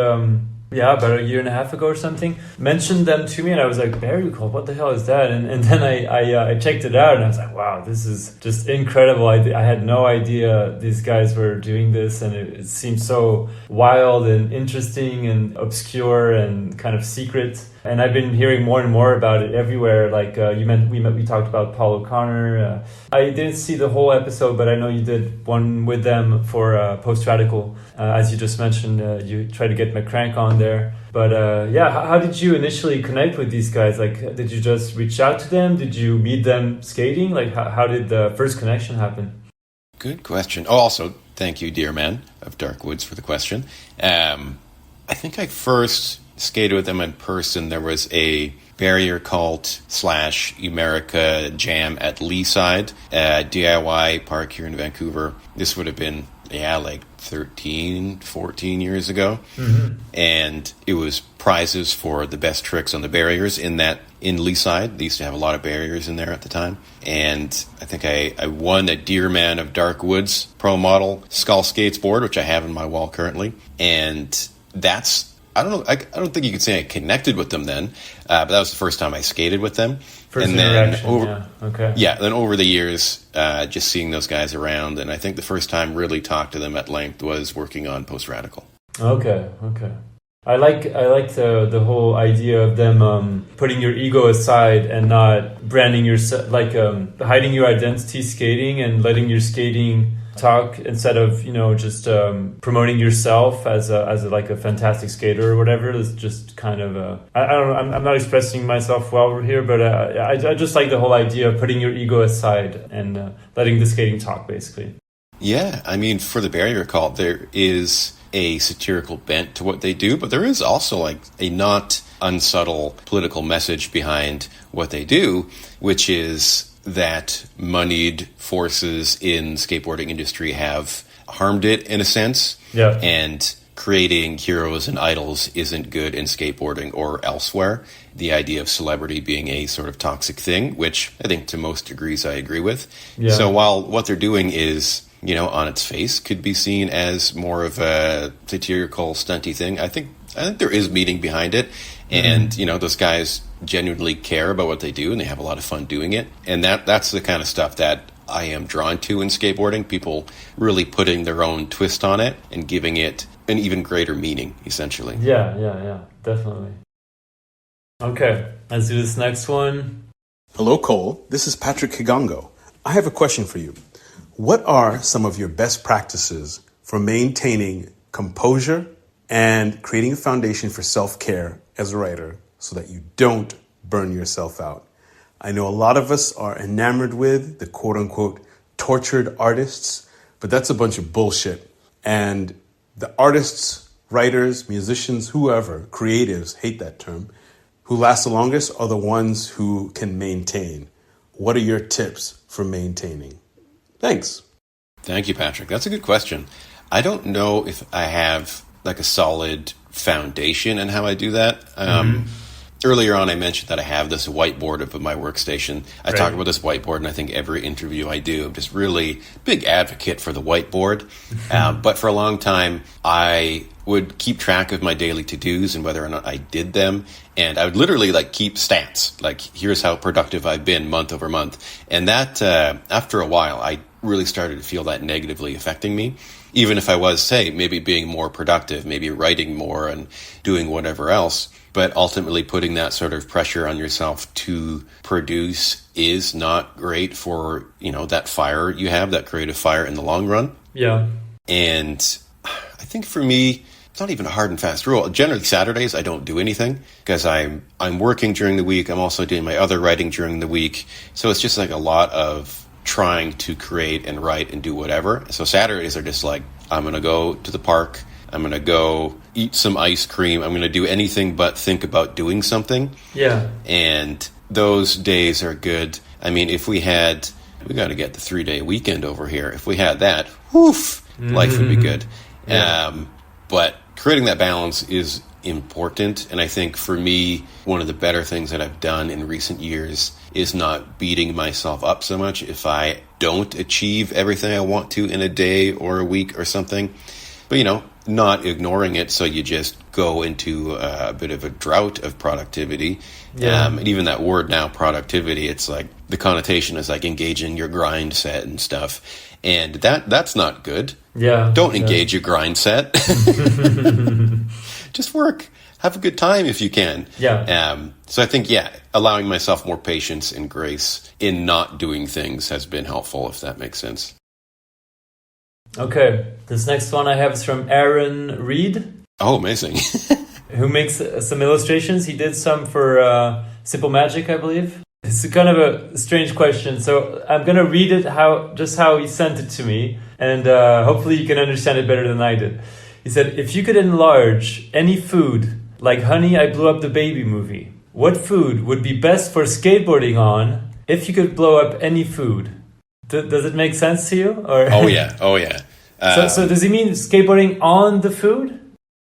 about a year and a half ago or something, mentioned them to me, and I was like, Barrier Kult, what the hell is that? And then I checked it out, and I was like, wow, this is just incredible. I had no idea these guys were doing this, and it seemed so wild and interesting and obscure and kind of secret. And I've been hearing more and more about it everywhere. Like we talked about Paul O'Connor. I didn't see the whole episode, but I know you did one with them for Post Radical. As you just mentioned, you tried to get McCrank on there. But how did you initially connect with these guys? Like, did you just reach out to them? Did you meet them skating? Like, how did the first connection happen? Good question. Oh, also, thank you, dear man of Dark Woods, for the question. I think I first skated with them in person, there was a Barrier Kult / America jam at Leaside, DIY park here in Vancouver. This would have been, like 13, 14 years ago. Mm-hmm. And it was prizes for the best tricks on the barriers in Leaside. They used to have a lot of barriers in there at the time. And I think I won a Dearman of Dark Woods Pro Model Skull Skateboard, which I have in my wall currently. And that's, I don't know, I don't think you could say I connected with them then, but that was the first time I skated with them. First and interaction, then over the years, just seeing those guys around, and I think the first time really talked to them at length was working on Post Radical. Okay. I like the whole idea of them putting your ego aside and not branding yourself, like hiding your identity skating and letting your skating talk instead of just promoting yourself as a fantastic skater or whatever. It's just kind of I don't know, I'm not expressing myself well here, but I just like the whole idea of putting your ego aside and letting the skating talk, basically. Yeah, I mean, for the Barrier Kult, there is a satirical bent to what they do, but there is also like a not unsubtle political message behind what they do, which is that moneyed forces in skateboarding industry have harmed it in a sense. Yeah. And creating heroes and idols isn't good in skateboarding or elsewhere. The idea of celebrity being a sort of toxic thing, which I think to most degrees I agree with. Yeah. So while what they're doing is, on its face could be seen as more of a satirical, stunty thing, I think there is meaning behind it. And, those guys genuinely care about what they do and they have a lot of fun doing it. And that's the kind of stuff that I am drawn to in skateboarding, people really putting their own twist on it and giving it an even greater meaning, essentially. Yeah, definitely. Okay, let's do this next one. Hello, Cole. This is Patrick Kigongo. I have a question for you. What are some of your best practices for maintaining composure and creating a foundation for self-care as a writer so that you don't burn yourself out? I know a lot of us are enamored with the quote-unquote tortured artists, but that's a bunch of bullshit. And the artists, writers, musicians, whoever, creatives, hate that term, who last the longest are the ones who can maintain. What are your tips for maintaining? Thanks. Thank you, Patrick. That's a good question. I don't know if I have like a solid foundation in how I do that. Earlier on, I mentioned that I have this whiteboard up at my workstation. I talk about this whiteboard, and I think every interview I do, I'm just really big advocate for the whiteboard. But for a long time, I would keep track of my daily to-dos and whether or not I did them. And I would literally keep stats, here's how productive I've been month over month. And that, after a while, I really started to feel that negatively affecting me. Even if I was, say, maybe being more productive, maybe writing more and doing whatever else. But ultimately putting that sort of pressure on yourself to produce is not great for, that fire you have, that creative fire in the long run. Yeah. And I think for me, it's not even a hard and fast rule. Generally, Saturdays, I don't do anything because I'm working during the week. I'm also doing my other writing during the week. So it's just a lot of trying to create and write and do whatever. So Saturdays are just I'm going to go to the park. I'm going to go eat some ice cream. I'm going to do anything but think about doing something. Yeah. And those days are good. I mean, if we got to get the 3-day weekend over here. If we had that, life would be good. Yeah. But creating that balance is important. And I think for me, one of the better things that I've done in recent years is not beating myself up so much if I don't achieve everything I want to in a day or a week or something. But, not ignoring it, so you just go into a bit of a drought of productivity. Yeah. And even that word now, productivity, it's the connotation is engaging your grind set and stuff. And that's not good. Yeah. Don't engage your grind set. Just work. Have a good time if you can. Yeah. So I think, allowing myself more patience and grace in not doing things has been helpful, if that makes sense. Okay, this next one I have is from Aaron Reed. Oh, amazing. Who makes some illustrations. He did some for Simple Magic, I believe. It's kind of a strange question, so I'm going to read it how he sent it to me, and hopefully you can understand it better than I did. He said, if you could enlarge any food like Honey, I Blew Up the Baby movie. What food would be best for skateboarding on if you could blow up any food? Does it make sense to you? Or Oh yeah. So does he mean skateboarding on the food?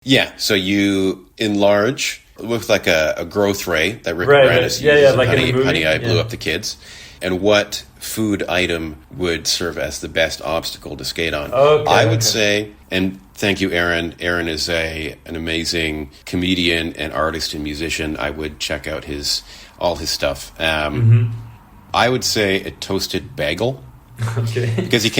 Yeah, so you enlarge with like a growth rate that Rick Right, Moranis yeah, uses in like in a movie, Honey, I Blew yeah. Up the Kids. And what food item would serve as the best obstacle to skate on? Okay, I would okay. say, and thank you, Aaron. Aaron is an amazing comedian and artist and musician. I would check out all his stuff. I would say a toasted bagel. Okay. Because you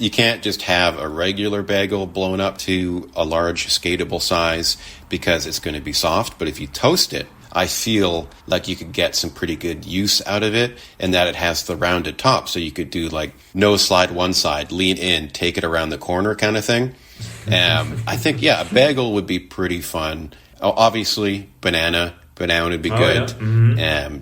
can't just have a regular bagel blown up to a large skatable size because it's going to be soft. But if you toast it, I feel like you could get some pretty good use out of it, and that it has the rounded top. So you could do like nose slide one side, lean in, take it around the corner kind of thing. I think, a bagel would be pretty fun. Oh, obviously, banana would be good. Yeah.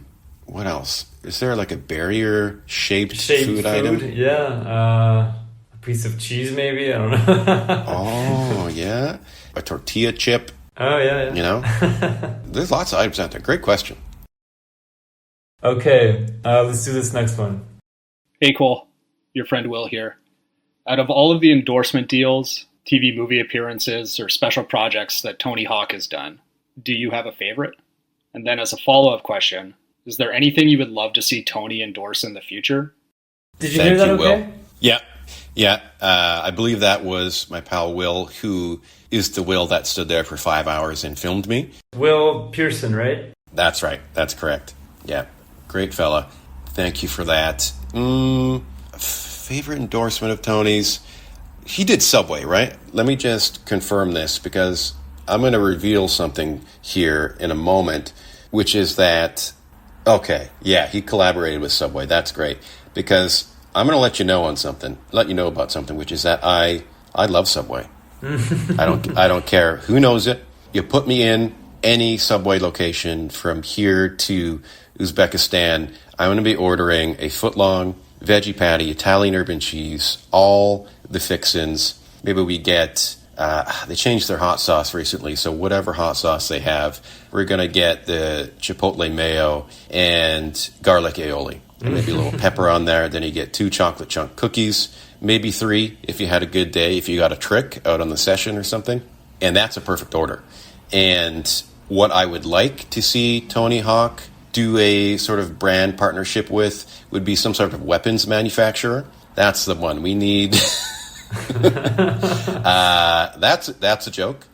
What else? Is there like a barrier-shaped food item? Yeah. A piece of cheese, maybe? I don't know. Oh, yeah. A tortilla chip. Oh, yeah. You know? There's lots of items out there. Great question. Okay, let's do this next one. Hey, Cole. Your friend Will here. Out of all of the endorsement deals, TV movie appearances, or special projects that Tony Hawk has done, do you have a favorite? And then as a follow-up question, is there anything you would love to see Tony endorse in the future? Did you hear that okay? Will. Yeah. I believe that was my pal Will, who is the Will that stood there for 5 hours and filmed me. Will Pearson, right? That's right. That's correct. Yeah. Great fella. Thank you for that. Favorite endorsement of Tony's? He did Subway, right? Let me just confirm this, because I'm going to reveal something here in a moment, which is that, okay, yeah, he collaborated with Subway. That's great, because I'm going to let you know about something, which is that I love Subway. I don't care who knows it. You put me in any Subway location from here to Uzbekistan, I'm going to be ordering a foot-long veggie patty, Italian urban cheese, all the fixins. Maybe we get, they changed their hot sauce recently, so whatever hot sauce they have, we're going to get the chipotle mayo and garlic aioli. And maybe a little pepper on there. Then you get 2 chocolate chunk cookies, maybe 3 if you had a good day, if you got a trick out on the session or something. And that's a perfect order. And what I would like to see Tony Hawk do a sort of brand partnership with would be some sort of weapons manufacturer. That's the one we need. That's a joke.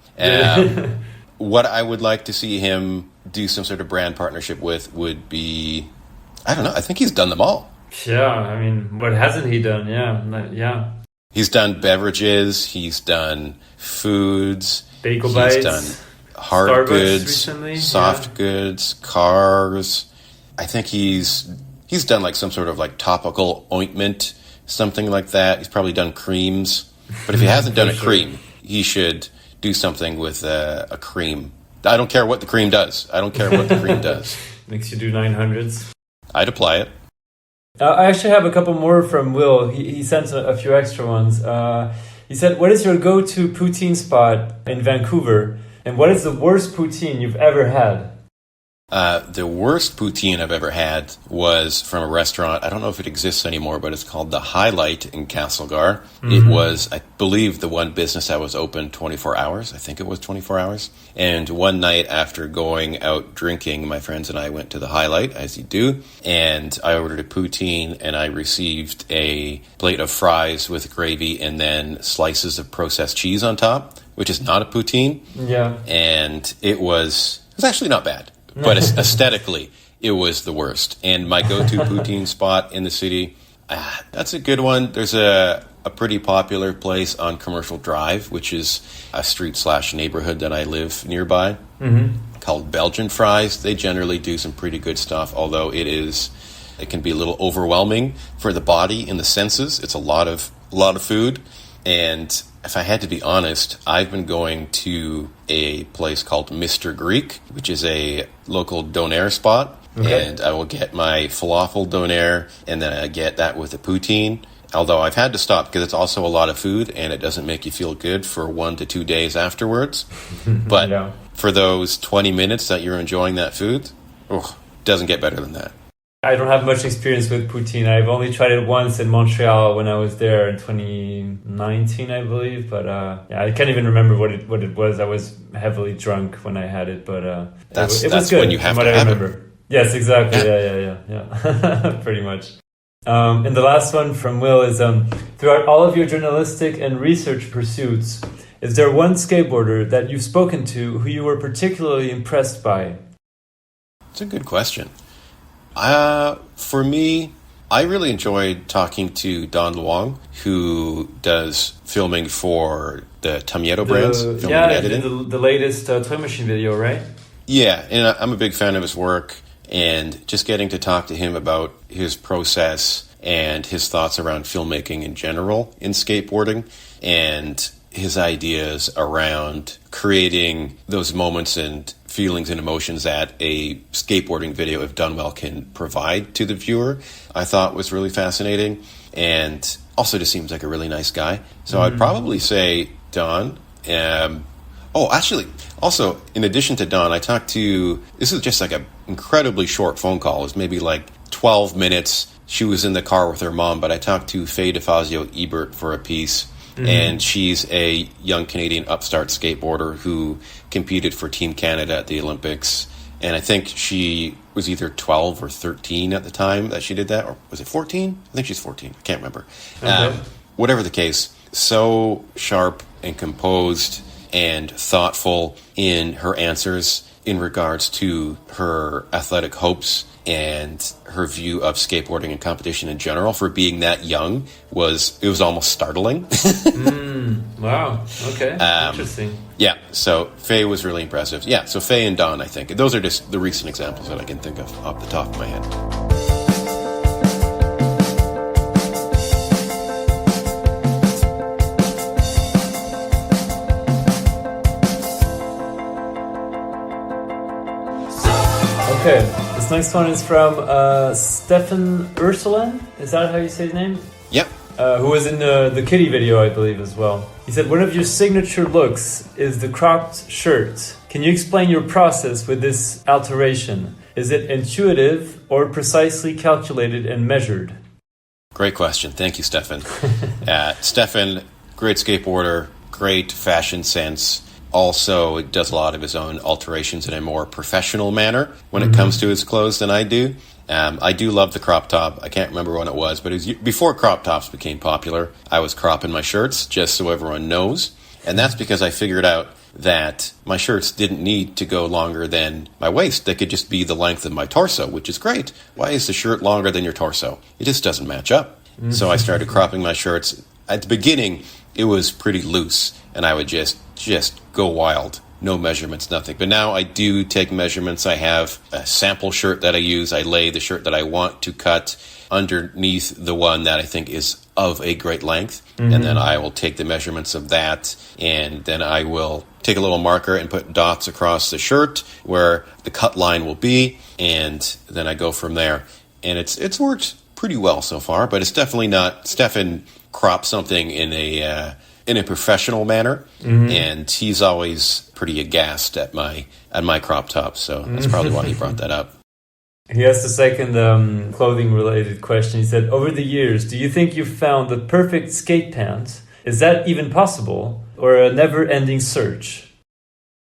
What I would like to see him do some sort of brand partnership with would be, I don't know, I think he's done them all. Yeah, I mean, what hasn't he done? Yeah. He's done beverages, he's done foods, Bagel bites, he's done hard Starbucks goods, recently, soft goods, cars. I think he's done like some sort of like topical ointment, something like that. He's probably done creams. But if he hasn't done a cream, he should do something with a cream. I don't care what the cream does. Makes you do 900s. I'd apply it. I actually have a couple more from Will. He sent a few extra ones. He said, what is your go-to poutine spot in Vancouver? And what is the worst poutine you've ever had? The worst poutine I've ever had was from a restaurant. I don't know if it exists anymore, but it's called The Highlight in Castlegar. Mm-hmm. It was, I believe, the one business that was open 24 hours. I think it was 24 hours. And one night after going out drinking, my friends and I went to The Highlight, as you do. And I ordered a poutine, and I received a plate of fries with gravy and then slices of processed cheese on top, which is not a poutine. Yeah. And it was actually not bad. But aesthetically, it was the worst. And my go-to poutine spot in the city, that's a good one. There's a pretty popular place on Commercial Drive, which is a street/neighborhood that I live nearby, called Belgian Fries. They generally do some pretty good stuff, although it can be a little overwhelming for the body and the senses. It's a lot of food. And if I had to be honest, I've been going to a place called Mr. Greek, which is a local donair spot. Okay. And I will get my falafel donair, and then I get that with a poutine. Although I've had to stop because it's also a lot of food, and it doesn't make you feel good for 1 to 2 days afterwards. But for those 20 minutes that you're enjoying that food, doesn't get better than that. I don't have much experience with poutine. I've only tried it once in Montreal when I was there in 2019, I believe. But I can't even remember what it was. I was heavily drunk when I had it, but it was good. When you have to have it. Yes, exactly. Yeah. Pretty much. And the last one from Will is, throughout all of your journalistic and research pursuits, is there one skateboarder that you've spoken to who you were particularly impressed by? It's a good question. For me, I really enjoyed talking to Don Luong, who does filming for the Tamieto brands. The latest Toy Machine video, right? Yeah, and I'm a big fan of his work, and just getting to talk to him about his process and his thoughts around filmmaking in general in skateboarding, and his ideas around creating those moments and feelings and emotions that a skateboarding video, if done well, can provide to the viewer, I thought was really fascinating, and also just seems like a really nice guy. So I'd probably say Don. Also, in addition to Don, I talked to, this is just like an incredibly short phone call. It was maybe like 12 minutes. She was in the car with her mom, but I talked to Faye DeFazio Ebert for a piece. And she's a young Canadian upstart skateboarder who competed for Team Canada at the Olympics. And I think she was either 12 or 13 at the time that she did that. Or was it 14? I think she's 14. I can't remember. Okay. Whatever the case, so sharp and composed and thoughtful in her answers in regards to her athletic hopes and her view of skateboarding and competition in general for being that young was almost startling. Wow. Okay. Interesting. Yeah. So Faye was really impressive. Yeah. So Faye and Don, I think those are just the recent examples that I can think of off the top of my head. Okay, this next one is from Stefen Ursulan. Is that how you say his name? Yep. Who was in the Kitty video, I believe, as well. He said, one of your signature looks is the cropped shirt. Can you explain your process with this alteration? Is it intuitive or precisely calculated and measured? Great question. Thank you, Stefen. Stefen, great skateboarder, great fashion sense. Also does a lot of his own alterations in a more professional manner when it comes to his clothes than I do. I do love the crop top. I can't remember when it was, but it was before crop tops became popular. I was cropping my shirts just so everyone knows. And that's because I figured out that my shirts didn't need to go longer than my waist. They could just be the length of my torso, which is great. Why is the shirt longer than your torso? It just doesn't match up. So I started cropping my shirts. At the beginning, it was pretty loose, and I would just go wild. No measurements, nothing. But now I do take measurements. I have a sample shirt that I use. I lay the shirt that I want to cut underneath the one that I think is of a great length. And then I will take the measurements of that, and then I will take a little marker and put dots across the shirt where the cut line will be, and then I go from there. And it's worked pretty well so far, but it's definitely not Stefen cropped something in a professional manner, and he's always pretty aghast at my crop top, so that's probably why he brought that up. He asked a second clothing-related question. He said, over the years, do you think you've found the perfect skate pants? Is that even possible, or a never-ending search?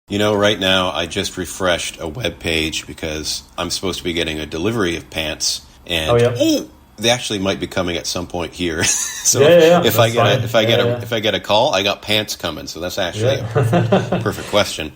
You know, right now, I just refreshed a web page because I'm supposed to be getting a delivery of pants, and they actually might be coming at some point here. So if I get a call, I got pants coming. So that's actually a perfect question.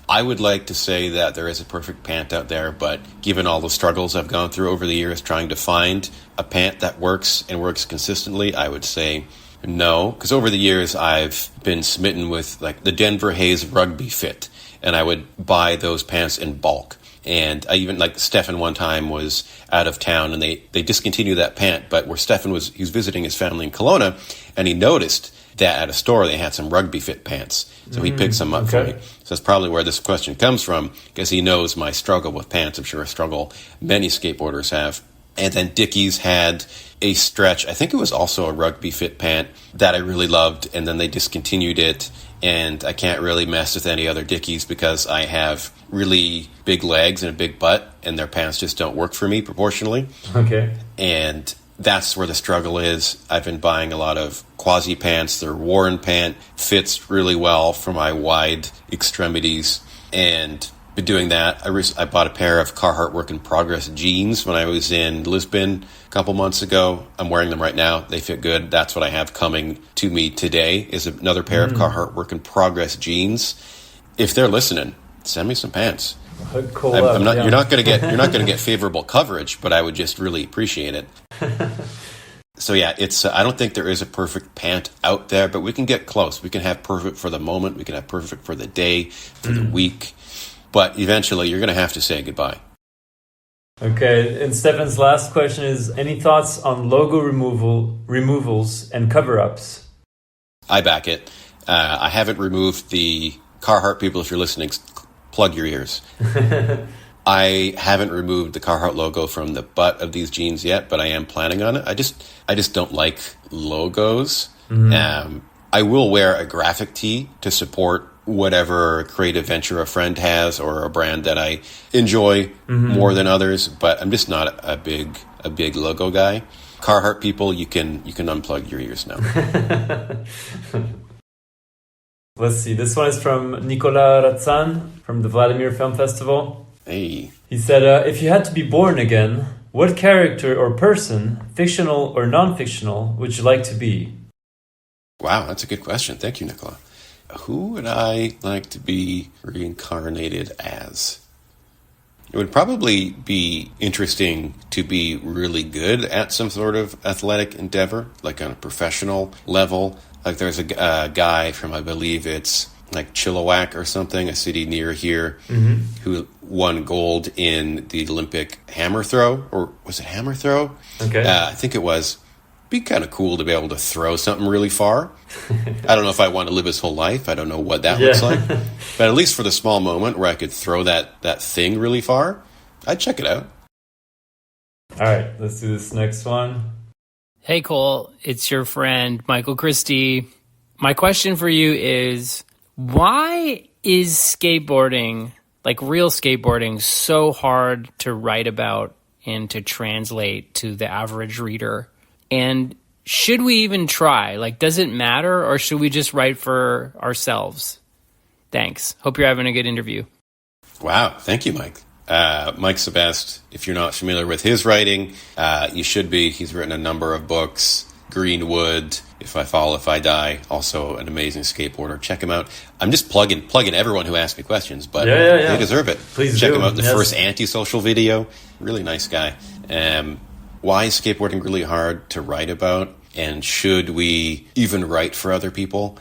I would like to say that there is a perfect pant out there, but given all the struggles I've gone through over the years trying to find a pant that works and works consistently, I would say no. Because over the years, I've been smitten with like the Denver Hayes rugby fit, and I would buy those pants in bulk. And I even, like, Stefen one time was out of town, and they discontinued that pant, but where Stefen was, he was visiting his family in Kelowna, and he noticed that at a store they had some rugby fit pants. So he picked some up for me. So that's probably where this question comes from, because he knows my struggle with pants. I'm sure a struggle many skateboarders have. And then Dickies had a stretch, I think it was also a rugby fit pant that I really loved, and then they discontinued it, and I can't really mess with any other Dickies because I have really big legs and a big butt, and their pants just don't work for me proportionally. Okay. And that's where the struggle is. I've been buying a lot of quasi pants. They're worn pant, fits really well for my wide extremities, and been doing that. I bought a pair of Carhartt Work in Progress jeans when I was in Lisbon a couple months ago. I'm wearing them right now. They fit good. That's what I have coming to me today is another pair of Carhartt Work in Progress jeans. If they're listening, send me some pants. You're not going to get favorable coverage, but I would just really appreciate it. So yeah, it's I don't think there is a perfect pant out there, but we can get close. We can have perfect for the moment. We can have perfect for the day, for the week. But eventually, you're going to have to say goodbye. Okay, and Stefan's last question is, any thoughts on logo removals and cover-ups? I back it. I haven't removed the Carhartt people. If you're listening, plug your ears. I haven't removed the Carhartt logo from the butt of these jeans yet, but I am planning on it. I just don't like logos. I will wear a graphic tee to support whatever creative venture a friend has or a brand that I enjoy more than others, but I'm just not a big logo guy. Carhartt people, you can unplug your ears now. Let's see. This one is from Nikola Racan from the Vladimir Film Festival. Hey. He said, if you had to be born again, what character or person, fictional or non-fictional, would you like to be? Wow, that's a good question. Thank you, Nikola. Who would I like to be reincarnated as? It would probably be interesting to be really good at some sort of athletic endeavor, like on a professional level. Like there's a guy from, I believe it's like Chilliwack or something, a city near here, who won gold in the Olympic hammer throw. Or was it hammer throw? Okay. I think it was. Be kind of cool to be able to throw something really far. I don't know if I want to live his whole life. I don't know what that looks like. But at least for the small moment where I could throw that thing really far, I'd check it out. All right, let's do this next one. Hey, Cole. It's your friend, Michael Christie. My question for you is, why is skateboarding, like real skateboarding, so hard to write about and to translate to the average reader? And should we even try? Like, does it matter, or should we just write for ourselves? Thanks. Hope you're having a good interview. Wow. Thank you, Mike. Mike's the best. If you're not familiar with his writing, you should be. He's written a number of books. Greenwood, If I Fall, If I Die, also an amazing skateboarder. Check him out. I'm just plugging everyone who asks me questions, but they deserve it. Please check him out. The first antisocial video. Really nice guy. Why is skateboarding really hard to write about? And should we even write for other people?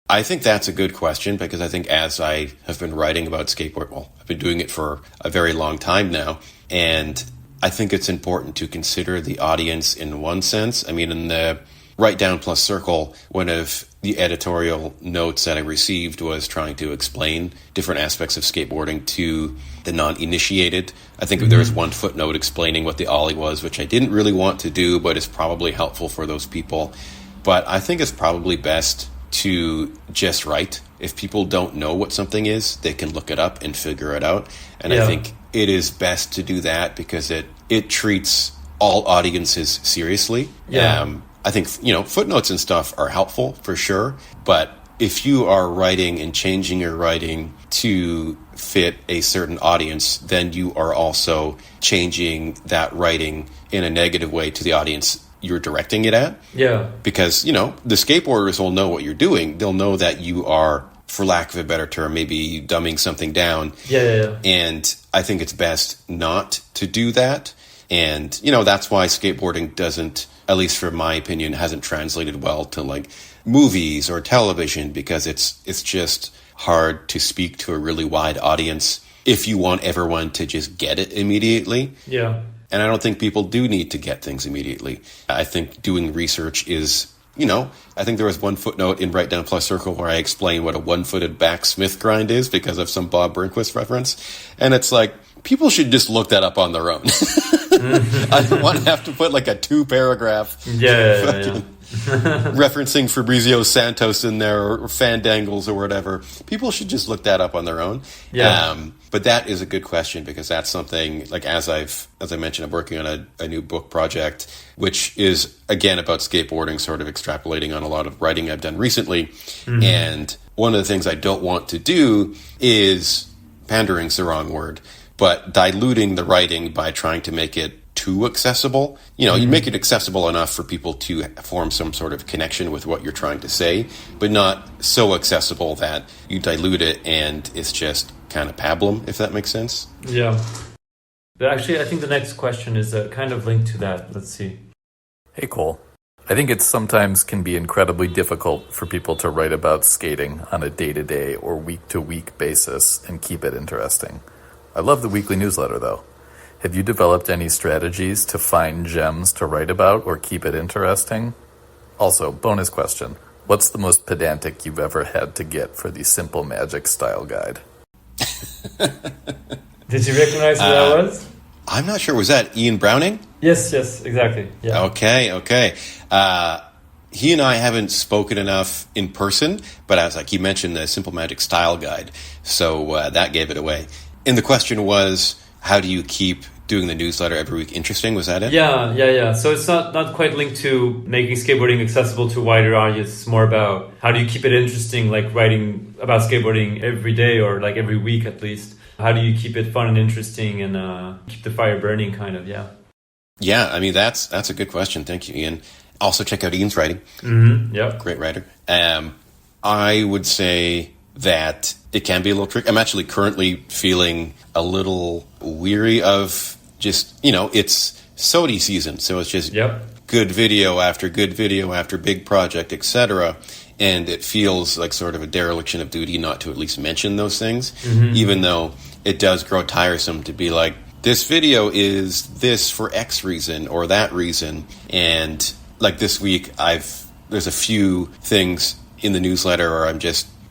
I think that's a good question, because I think as I have been writing about skateboard, well, I've been doing it for a very long time now, and I think it's important to consider the audience in one sense. I mean, in the Write Down Plus Circle, one of the editorial notes that I received was trying to explain different aspects of skateboarding to the non-initiated. I think there was one footnote explaining what the ollie was, which I didn't really want to do, but is probably helpful for those people. But I think it's probably best to just write. If people don't know what something is, they can look it up and figure it out. And I think it is best to do that because it treats all audiences seriously. I think, footnotes and stuff are helpful for sure. But if you are writing and changing your writing to fit a certain audience, then you are also changing that writing in a negative way to the audience you're directing it at. Yeah. Because, the skateboarders will know what you're doing. They'll know that you are, for lack of a better term, maybe dumbing something down. Yeah. And I think it's best not to do that. And, that's why skateboarding doesn't, at least for my opinion, hasn't translated well to like movies or television, because it's just hard to speak to a really wide audience if you want everyone to just get it immediately. Yeah. And I don't think people do need to get things immediately. I think doing research is, I think there was one footnote in Write Down Plus Circle where I explained what a one-footed back Smith grind is because of some Bob Burnquist reference. And it's like, people should just look that up on their own. I don't want to have to put like a 2-paragraph referencing Fabrizio Santos in there or Fandangles or whatever. People should just look that up on their own. But that is a good question, because that's something, like, as I mentioned, I'm working on a new book project, which is, again, about skateboarding, sort of extrapolating on a lot of writing I've done recently. And one of the things I don't want to do is, pandering's the wrong word, but diluting the writing by trying to make it too accessible. You know, you make it accessible enough for people to form some sort of connection with what you're trying to say, but not so accessible that you dilute it and it's just kind of pablum, if that makes sense. Yeah. But actually, I think the next question is kind of linked to that. Let's see. Hey, Cole. I think it sometimes can be incredibly difficult for people to write about skating on a day-to-day or week-to-week basis and keep it interesting. I love the weekly newsletter, though. Have you developed any strategies to find gems to write about or keep it interesting? Also, bonus question. What's the most pedantic you've ever had to get for the Simple Magic style guide? Did you recognize who that was? I'm not sure. Was that Ian Browning? Yes, exactly. Yeah. Okay. He and I haven't spoken enough in person, but I was like, he mentioned the Simple Magic style guide, so that gave it away. And the question was, how do you keep doing the newsletter every week interesting? Was that it? Yeah. So it's not quite linked to making skateboarding accessible to a wider audience. It's more about how do you keep it interesting, like writing about skateboarding every day or like every week at least. How do you keep it fun and interesting and keep the fire burning, kind of, yeah. Yeah, I mean, that's a good question. Thank you, Ian. Also, check out Ian's writing. Yep. Great writer. I would say that it can be a little tricky. I'm actually currently feeling a little weary of just, it's SOTY season. So it's just good video after big project, etc. And it feels like sort of a dereliction of duty not to at least mention those things, even though it does grow tiresome to be like, this video is this for X reason or that reason. And like this week, there's a few things in the newsletter where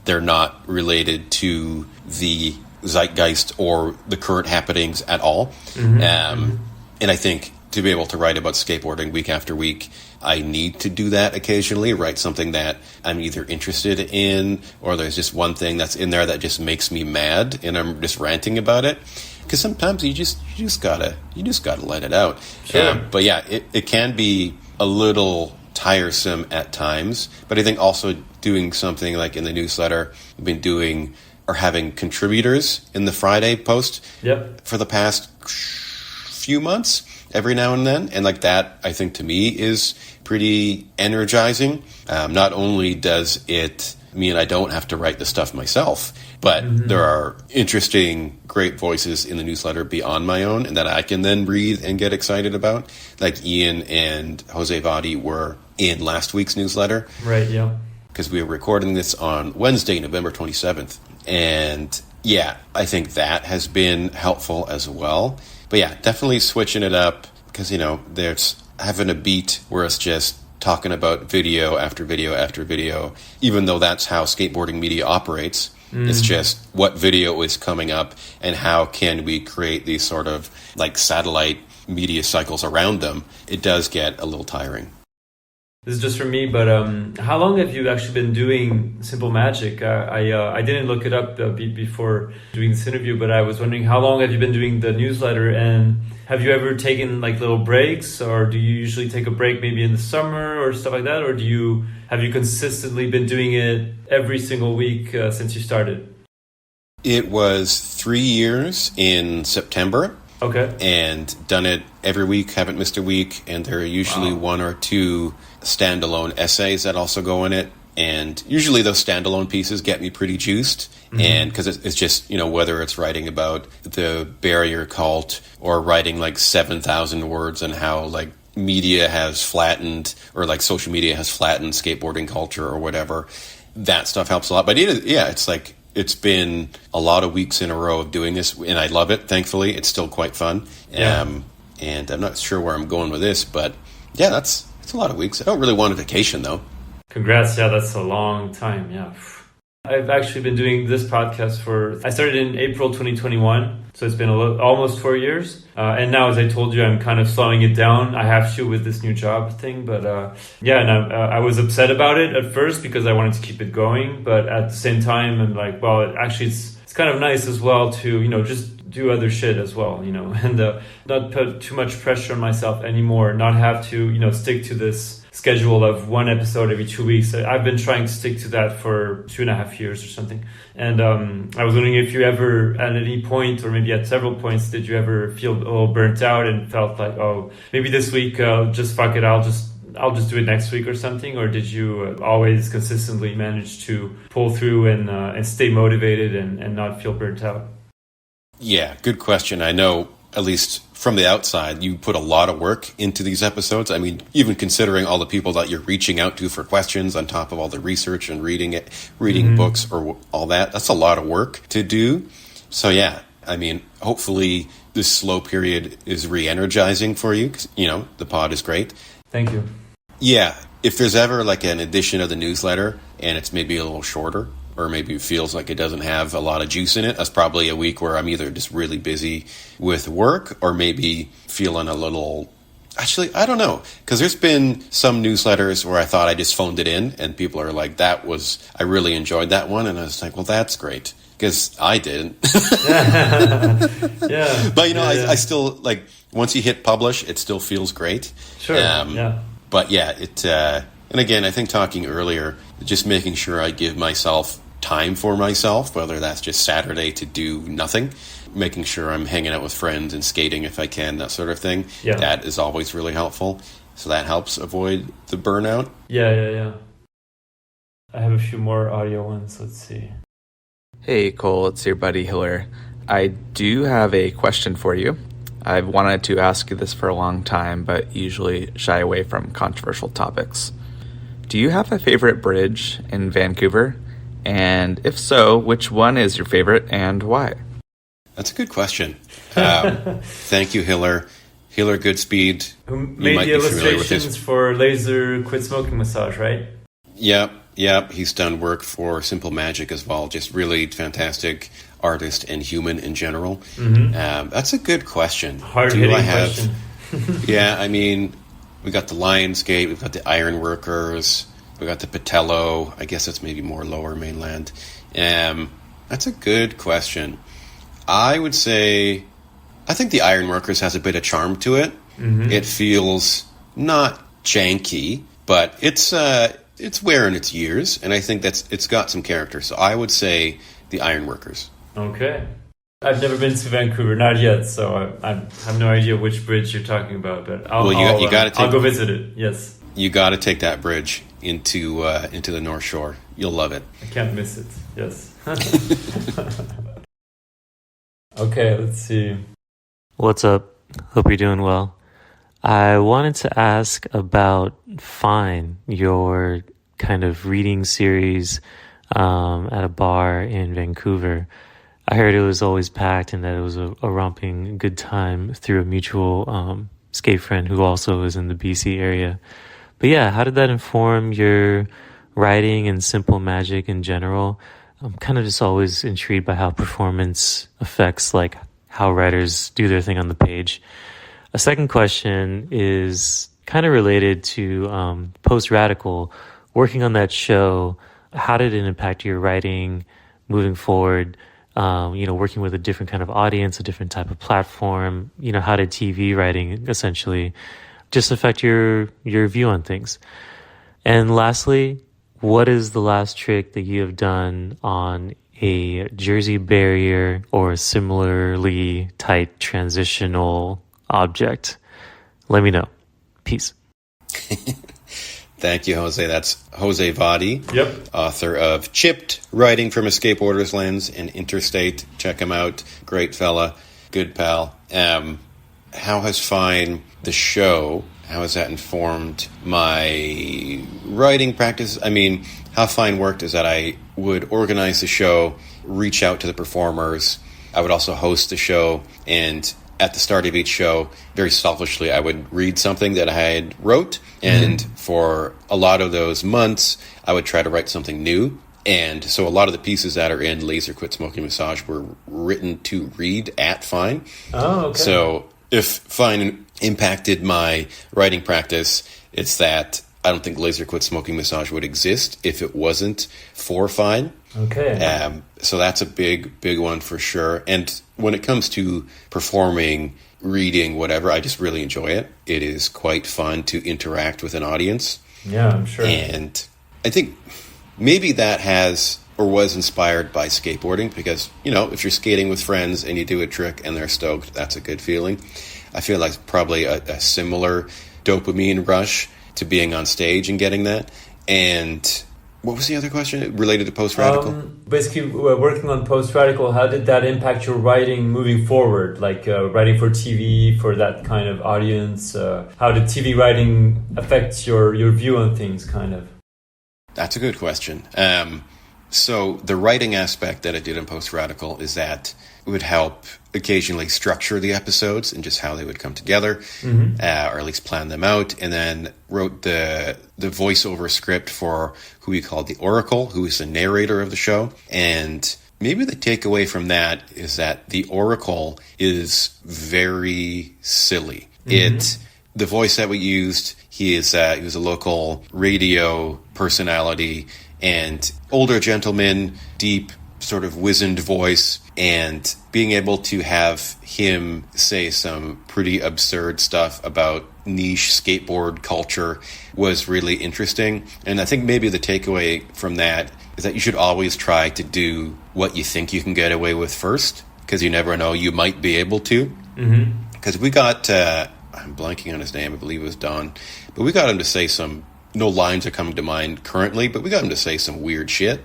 they're not related to the zeitgeist or the current happenings at all. And I think to be able to write about skateboarding week after week, I need to do that occasionally, write something that I'm either interested in or there's just one thing that's in there that just makes me mad and I'm just ranting about it. Because sometimes you just gotta let it out. Sure. But yeah, it can be a little tiresome at times. But I think also doing something like in the newsletter, we've been doing or having contributors in the Friday post for the past few months, every now and then. And like that, I think to me is pretty energizing. Not only does it mean I don't have to write the stuff myself, but there are interesting, great voices in the newsletter beyond my own and that I can then read and get excited about. Like Ian and José Vadi were in last week's newsletter. Right, yeah. Because we were recording this on Wednesday, November 27th. And yeah, I think that has been helpful as well. But yeah, definitely switching it up because, there's having a beat where it's just talking about video after video after video, even though that's how skateboarding media operates. It's just what video is coming up and how can we create these sort of like satellite media cycles around them. It does get a little tiring. This is just for me, but how long have you actually been doing Simple Magic? I didn't look it up before doing this interview, but I was wondering how long have you been doing the newsletter, and have you ever taken like little breaks, or do you usually take a break maybe in the summer or stuff like that, or have you consistently been doing it every single week since you started? It was 3 years in September. Okay. And done it every week, haven't missed a week, and there are usually one or two standalone essays that also go in it. And usually those standalone pieces get me pretty juiced. And because it's just, whether it's writing about the Barrier Kult or writing like 7,000 words and how like media has flattened or like social media has flattened skateboarding culture or whatever, that stuff helps a lot. But it's like, it's been a lot of weeks in a row of doing this, and I love it, thankfully. It's still quite fun. Yeah. And I'm not sure where I'm going with this, but yeah, it's a lot of weeks. I don't really want a vacation, though. Congrats. Yeah, that's a long time. Yeah. I've actually been doing this podcast I started in April 2021, so it's been almost 4 years. And now, as I told you, I'm kind of slowing it down. I have to with this new job thing, but I was upset about it at first because I wanted to keep it going. But at the same time, I'm like, well, actually, it's kind of nice as well to, just do other shit as well, and not put too much pressure on myself anymore, not have to, stick to this schedule of one episode every 2 weeks. I've been trying to stick to that for 2.5 years or something. And I was wondering if you ever, at any point, or maybe at several points, did you ever feel a little burnt out and felt like, oh, maybe this week, just fuck it, I'll just do it next week or something? Or did you always consistently manage to pull through and stay motivated and not feel burnt out? Yeah, good question. I know, at least from the outside, you put a lot of work into these episodes. I mean, even considering all the people that you're reaching out to for questions on top of all the research and reading books or all that, that's a lot of work to do. So yeah, I mean, hopefully this slow period is re-energizing for you, 'cause, the pod is great. Thank you. Yeah, if there's ever like an edition of the newsletter and it's maybe a little shorter, or maybe it feels like it doesn't have a lot of juice in it, that's probably a week where I'm either just really busy with work or maybe feeling a little... Actually, I don't know, because there's been some newsletters where I thought I just phoned it in and people are like, I really enjoyed that one. And I was like, well, that's great, because I didn't. Yeah. But, I still, like, once you hit publish, it still feels great. Sure, yeah. But, yeah, and again, I think talking earlier, just making sure I give myself time for myself, whether that's just Saturday to do nothing, making sure I'm hanging out with friends and skating if I can, that sort of thing. Yeah. That is always really helpful. So that helps avoid the burnout. Yeah. I have a few more audio ones. Let's see. Hey, Cole, it's your buddy Hiller. I do have a question for you. I've wanted to ask you this for a long time, but usually shy away from controversial topics. Do you have a favorite bridge in Vancouver? And if so, which one is your favorite and why? That's a good question. Thank you, Hiller. Hiller Goodspeed. Who made the illustrations for Laser Quit Smoking Massage, right? Yep. He's done work for Simple Magic as well. Just really fantastic artist and human in general. That's a good question. Hard-hitting question. Yeah, I mean, we got the Lionsgate, we've got the Ironworkers, we got the Patello. I guess that's maybe more lower mainland. That's a good question. I would say, I think the Ironworkers has a bit of charm to it. It feels not janky, but it's wearing its years, and I think it's got some character. So I would say the Ironworkers. Okay. I've never been to Vancouver, not yet, so I have no idea which bridge you're talking about. But I'll go visit it. Yes. You got to take that bridge into the North Shore. You'll love it. I can't miss it. Yes. Okay, let's see. What's up? Hope you're doing well. I wanted to ask about Fine, your kind of reading series at a bar in Vancouver. I heard it was always packed and that it was a romping good time through a mutual skate friend who also is in the BC area. But yeah, how did that inform your writing and Simple Magic in general? I'm kind of just always intrigued by how performance affects like how writers do their thing on the page. A second question is kind of related to Post-Radical. Working on that show, how did it impact your writing moving forward? Working with a different kind of audience, a different type of platform, how did TV writing essentially just affect your view on things? And lastly, what is the last trick that you have done on a Jersey barrier or similarly tight transitional object? Let me know. Peace. Thank you, Jose. That's José Vadi, author of Chipped, Writing from a Skateboarder's Lens, and Interstate. Check him out. Great fella. Good pal. How has Fine, the show, how has that informed my writing practice? I mean, how Fine worked is that I would organize the show, reach out to the performers. I would also host the show, and at the start of each show, very selfishly, I would read something that I had wrote, and for a lot of those months, I would try to write something new And so a lot of the pieces that are in Laser Quit Smoking Massage were written to read at Fine. Oh, okay. So if Fine impacted my writing practice, it's that I don't think Laser Quit Smoking Massage would exist if it wasn't for Fine. Okay. So that's a big one for sure. And when it comes to performing, reading, whatever, I just really enjoy it. It is quite fun to interact with an audience. Yeah, I'm sure. And I think maybe that has or was inspired by skateboarding because, you know, if you're skating with friends and you do a trick and they're stoked, that's a good feeling. I feel like probably a similar dopamine rush to being on stage and getting that. And what was the other question related to post-radical? Basically, working on post-radical, how did that impact your writing moving forward? Like writing for TV, for that kind of audience? How did TV writing affect your view on things, kind of? That's a good question. So the writing aspect that I did in post-radical is that it would help occasionally structure the episodes and just how they would come together, or at least plan them out, and then wrote the voiceover script for who we called the Oracle, who is the narrator of the show. And maybe the takeaway from that is that the Oracle is very silly. The voice that we used, he was a local radio personality and older gentleman, deep, sort of wizened voice, and being able to have him say some pretty absurd stuff about niche skateboard culture was really interesting. And I think maybe the takeaway from that is that you should always try to do what you think you can get away with first, because you never know, you might be able to. Because we got, I'm blanking on his name, I believe it was Don, but we got him to say some, no lines are coming to mind currently, but we got him to say some weird shit.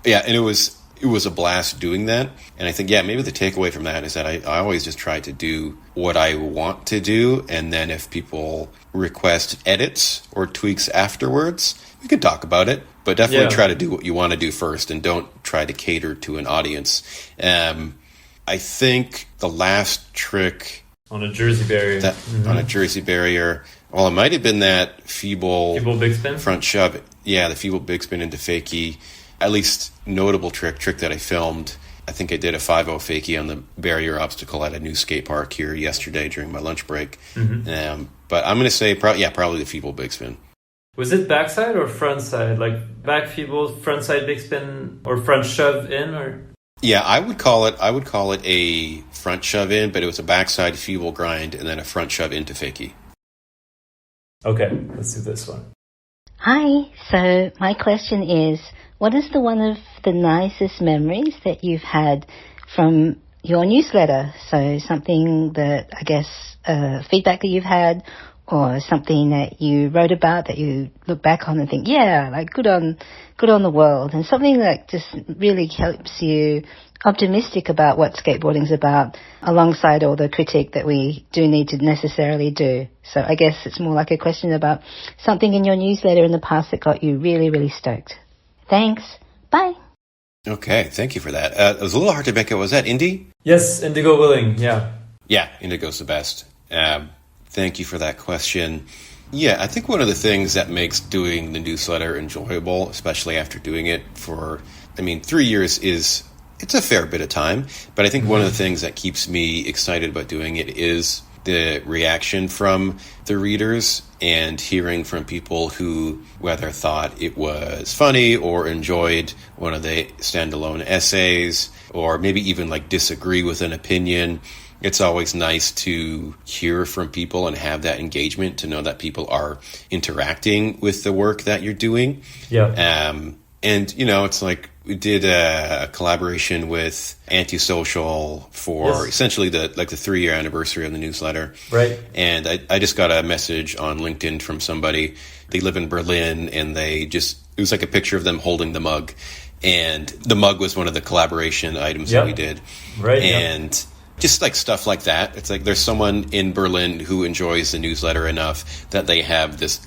Yeah, and it was a blast doing that. And I think, maybe the takeaway from that is that I always just try to do what I want to do. And then if people request edits or tweaks afterwards, we can talk about it. But definitely try to do what you want to do first and don't try to cater to an audience. I think the last trick... On a Jersey barrier. On a Jersey barrier. Well, it might have been that feeble big spin? Front shove. Yeah, the feeble big spin into fakie. At least notable trick that I filmed. I think I did a 5-0 fakie on the barrier obstacle at a new skate park here yesterday during my lunch break. But I'm going to say probably the feeble big spin. Was it backside or front side? Like back feeble, front side big spin, or front shove in, or? Yeah, I would call it a front shove in, but it was a backside feeble grind and then a front shove into fakie. Okay, let's do this one. Hi, so my question is, what is one of the nicest memories that you've had from your newsletter? So something that, I guess, feedback that you've had, or something that you wrote about that you look back on and think, good on the world, and something that just really helps you optimistic about what skateboarding's about, alongside all the critique that we do need to necessarily do. So I guess it's more like a question about something in your newsletter in the past that got you really, really stoked. Thanks. Bye. Okay, thank you for that. It was a little hard to make out. Was that Indy? Yes, Indigo Willing, yeah. Yeah, Indigo's the best. Thank you for that question. Yeah, I think one of the things that makes doing the newsletter enjoyable, especially after doing it for, 3 years it's a fair bit of time, but I think one of the things that keeps me excited about doing it is the reaction from the readers and hearing from people who whether thought it was funny or enjoyed one of the standalone essays or maybe even disagree with an opinion. It's always nice to hear from people and have that engagement, to know that people are interacting with the work that you're doing. Yeah. And, it's like we did a collaboration with Antisocial for essentially the 3-year anniversary of the newsletter. Right. And I just got a message on LinkedIn from somebody. They live in Berlin, and it was like a picture of them holding the mug. And the mug was one of the collaboration items that we did. Right. And just stuff like that. It's like there's someone in Berlin who enjoys the newsletter enough that they have this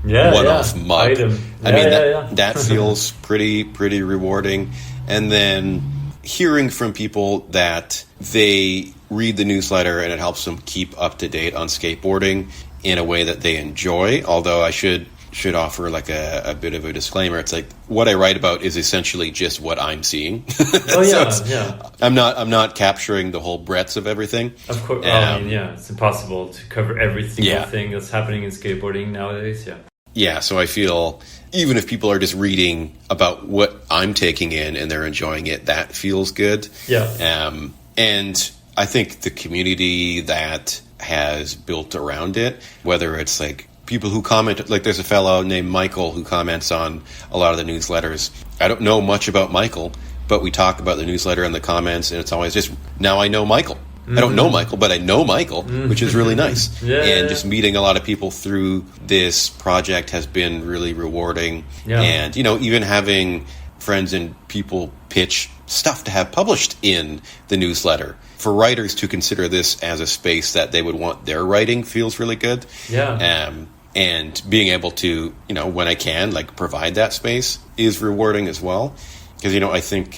one-off mug. Item. That feels pretty rewarding. And then hearing from people that they read the newsletter and it helps them keep up to date on skateboarding in a way that they enjoy. Although I should should offer like a bit of a disclaimer. It's like what I write about is essentially just what I'm seeing. Oh yeah, yeah. I'm not capturing the whole breadth of everything. Of course, it's impossible to cover every single thing that's happening in skateboarding nowadays. Yeah. Yeah, so I feel even if people are just reading about what I'm taking in and they're enjoying it, that feels good. Yeah. And I think the community that has built around it, whether it's like people who comment, like there's a fellow named Michael who comments on a lot of the newsletters. I don't know much about Michael, but we talk about the newsletter in the comments, and it's always just, now I know Michael. I don't know Michael, but I know Michael, which is really nice. Just meeting a lot of people through this project has been really rewarding. Yeah. And, even having friends and people pitch stuff to have published in the newsletter. For writers to consider this as a space that they would want their writing feels really good. Yeah. And being able to, when I can, like provide that space is rewarding as well. Because, I think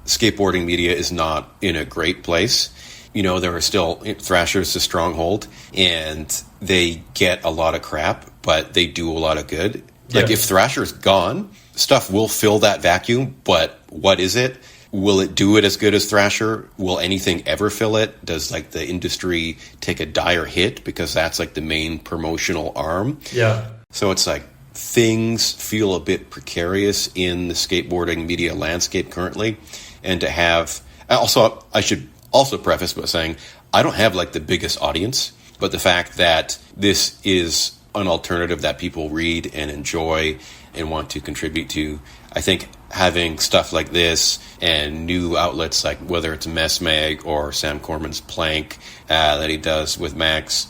skateboarding media is not in a great place. There are still Thrasher's a stronghold, and they get a lot of crap, but they do a lot of good. Yeah. Like if Thrasher's gone, stuff will fill that vacuum, but what is it? Will it do it as good as Thrasher? Will anything ever fill it? Does like the industry take a dire hit because that's like the main promotional arm? Yeah. So it's like things feel a bit precarious in the skateboarding media landscape currently, and to have also I should also preface by saying I don't have like the biggest audience, but the fact that this is an alternative that people read and enjoy and want to contribute to, I think having stuff like this and new outlets like whether it's Mess Mag or Sam Corman's Plank that he does with Max,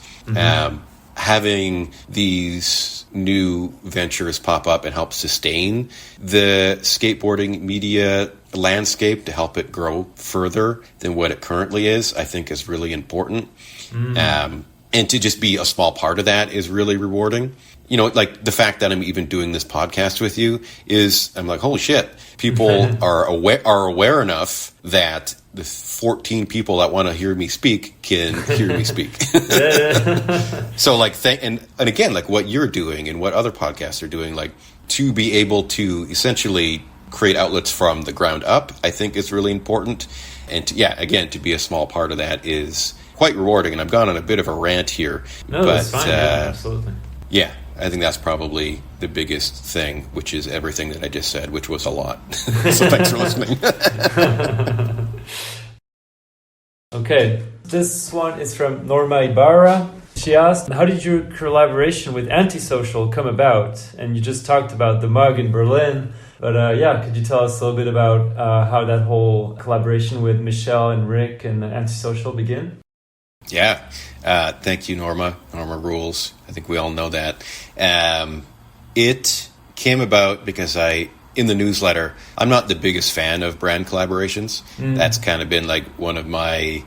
having these new ventures pop up and help sustain the skateboarding media landscape to help it grow further than what it currently is, I think is really important. And to just be a small part of that is really rewarding. Like the fact that I'm even doing this podcast with you is, I'm like, holy shit, people are aware enough that the 14 people that want to hear me speak can hear me speak. So like, and again, like what you're doing and what other podcasts are doing, like to be able to essentially create outlets from the ground up, I think is really important. And to be a small part of that is quite rewarding. And I've gone on a bit of a rant here. No, that's fine. Absolutely. Yeah, I think that's probably the biggest thing, which is everything that I just said, which was a lot. So thanks for listening. Okay, this one is from Norma Ibarra. She asked, how did your collaboration with Antisocial come about? And you just talked about the mug in Berlin. But could you tell us a little bit about how that whole collaboration with Michelle and Rick and Antisocial began? Yeah. Thank you, Norma. Norma rules. I think we all know that. It came about because in the newsletter, I'm not the biggest fan of brand collaborations. That's kind of been like one of my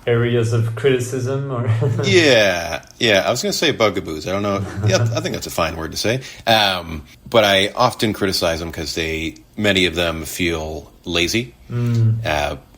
areas of criticism, or yeah. I was going to say bugaboos. I don't know. Yeah, I think that's a fine word to say. But I often criticize them because many of them feel lazy,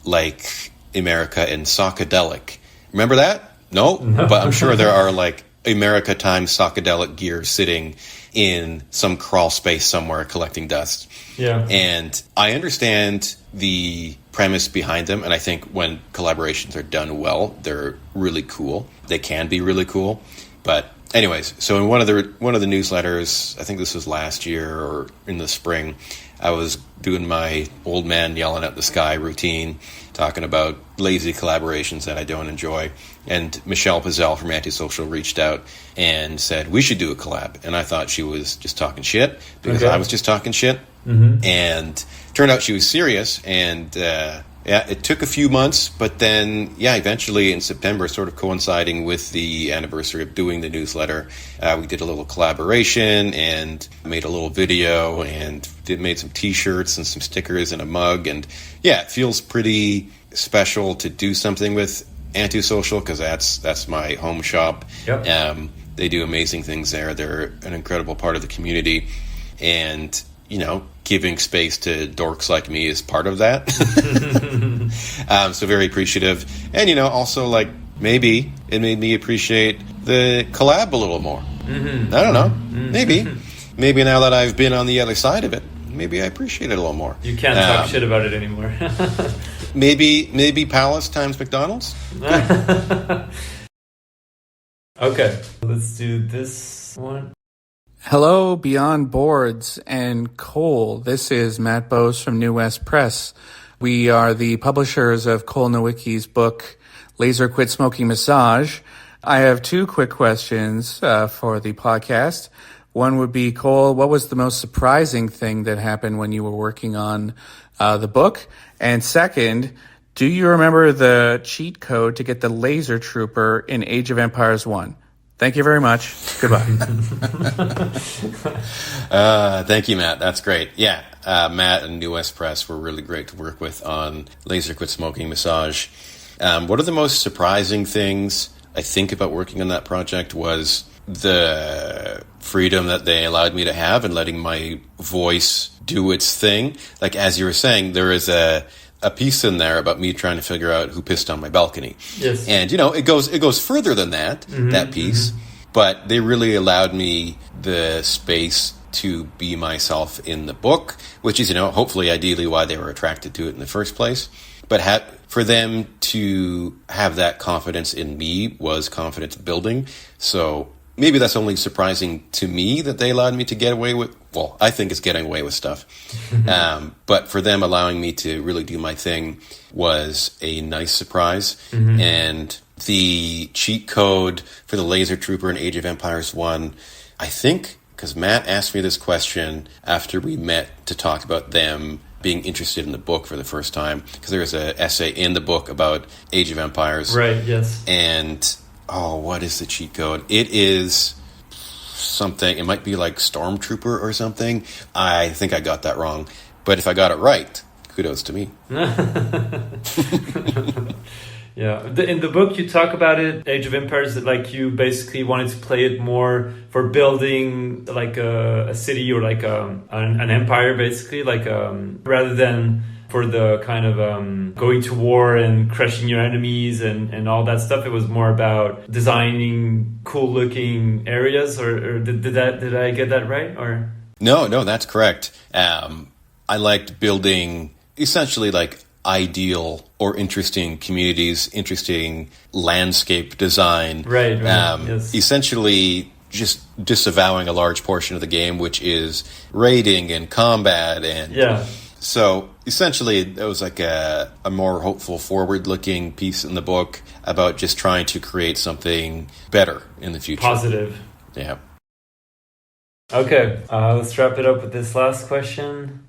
like America and Sockadelic. Remember that? No, but I'm sure there are like America times Sockadelic gear sitting in some crawl space somewhere collecting dust. Yeah. And I understand the premise behind them, and I think when collaborations are done well, they're really cool. They can be really cool. But anyways, so in one of the newsletters, I think this was last year or in the spring, I was doing my old man yelling at the sky routine, talking about lazy collaborations that I don't enjoy. And Michelle Pizzell from Antisocial reached out and said, we should do a collab. And I thought she was just talking shit because I was just talking shit. And turned out she was serious. And it took a few months, but then, eventually in September, sort of coinciding with the anniversary of doing the newsletter, we did a little collaboration and made a little video and made some T-shirts and some stickers and a mug. And it feels pretty special to do something with Antisocial because that's my home shop. Yep. They do amazing things there. They're an incredible part of the community. And giving space to dorks like me is part of that. So very appreciative. And, also like maybe it made me appreciate the collab a little more. I don't know. Maybe now that I've been on the other side of it, maybe I appreciate it a little more. You can't talk shit about it anymore. maybe Palace times McDonald's. Okay, let's do this one. Hello, Beyond Boards and Cole. This is Matt Bose from New West Press. We are the publishers of Cole Nowicki's book, Laser Quit Smoking Massage. I have two quick questions for the podcast. One would be, Cole, what was the most surprising thing that happened when you were working on the book? And second, do you remember the cheat code to get the Laser Trooper in Age of Empires 1? Thank you very much. Goodbye. Thank you, Matt. That's great. Yeah, Matt and New West Press were really great to work with on Laser Quit Smoking Massage. One of the most surprising things I think about working on that project was the freedom that they allowed me to have and letting my voice do its thing. Like, as you were saying, there is a piece in there about me trying to figure out who pissed on my balcony. Yes. And, it goes further than that, that piece. But they really allowed me the space to be myself in the book, which is, hopefully, ideally why they were attracted to it in the first place. But for them to have that confidence in me was confidence building. So maybe that's only surprising to me that they allowed me to get away with, well, I think it's getting away with stuff. But for them allowing me to really do my thing was a nice surprise. And the cheat code for the Laser Trooper in Age of Empires 1, I think, because Matt asked me this question after we met to talk about them being interested in the book for the first time, because there was an essay in the book about Age of Empires. Right, yes. And, what is the cheat code? It is something, it might be like Stormtrooper or something. I think I got that wrong. But if I got it right, kudos to me. Yeah, in the book you talk about it, Age of Empires, that like you basically wanted to play it more for building like a city or like an empire, basically, like rather than for the kind of going to war and crushing your enemies and all that stuff. It was more about designing cool looking areas, or did I get that right? Or no, that's correct. I liked building essentially like ideal or interesting communities, interesting landscape design. Right. Yes. Essentially just disavowing a large portion of the game, which is raiding and combat. And so essentially it was like a more hopeful, forward-looking piece in the book about just trying to create something better in the future. Positive. Yeah. Okay, let's wrap it up with this last question.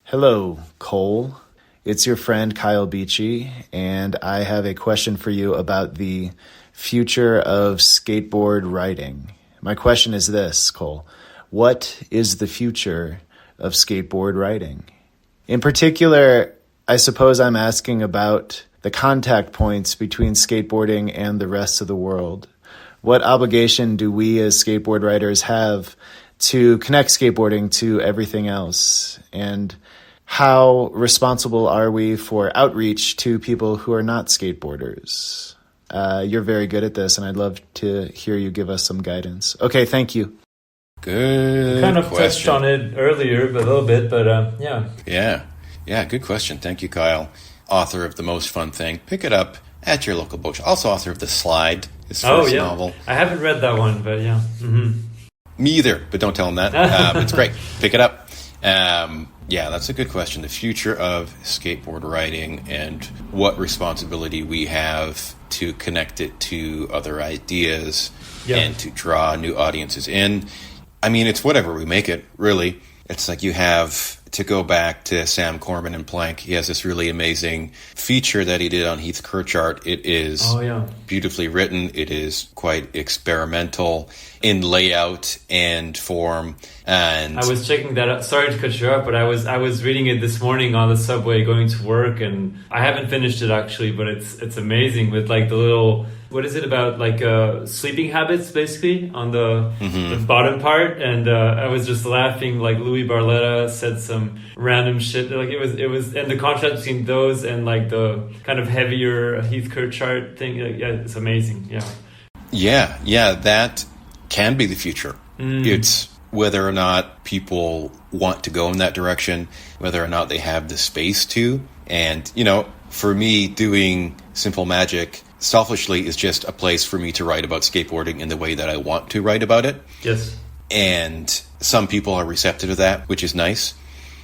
Hello, Cole. It's your friend Kyle Beachy, and I have a question for you about the future of skateboard riding. My question is this, Cole. What is the future of skateboard riding? In particular, I suppose I'm asking about the contact points between skateboarding and the rest of the world. What obligation do we as skateboard riders have to connect skateboarding to everything else? And how responsible are we for outreach to people who are not skateboarders? You're very good at this, and I'd love to hear you give us some guidance. Okay, thank you. Good kind of question. Touched on it earlier, but a little bit, but yeah. Yeah, good question. Thank you, Kyle. Author of The Most Fun Thing. Pick it up at your local bookshop. Also author of The Slide, his first novel. I haven't read that one, but yeah. Mm-hmm. Me either, but don't tell him that. It's great. Pick it up. Yeah, that's a good question. The future of skateboard riding and what responsibility we have to connect it to other ideas and to draw new audiences in. I mean, it's whatever we make it, really. It's like you have, to go back to Sam Corman and Plank, he has this really amazing feature that he did on Heath Kirchart. It is beautifully written. It is quite experimental in layout and form. And I was checking that out. Sorry to cut you off, but I was reading it this morning on the subway going to work, and I haven't finished it actually, but it's amazing with like the little, what is it about, like sleeping habits basically on the bottom part, and I was just laughing, like Louis Barletta said some random shit, like it was and the contrast between those and like the kind of heavier Heath Kirchart thing, like, it's amazing. can be the future. It's whether or not people want to go in that direction, whether or not they have the space to. And, you know, for me, doing Simple Magic selfishly is just a place for me to write about skateboarding in the way that I want to write about it. Yes. And some people are receptive to that, which is nice.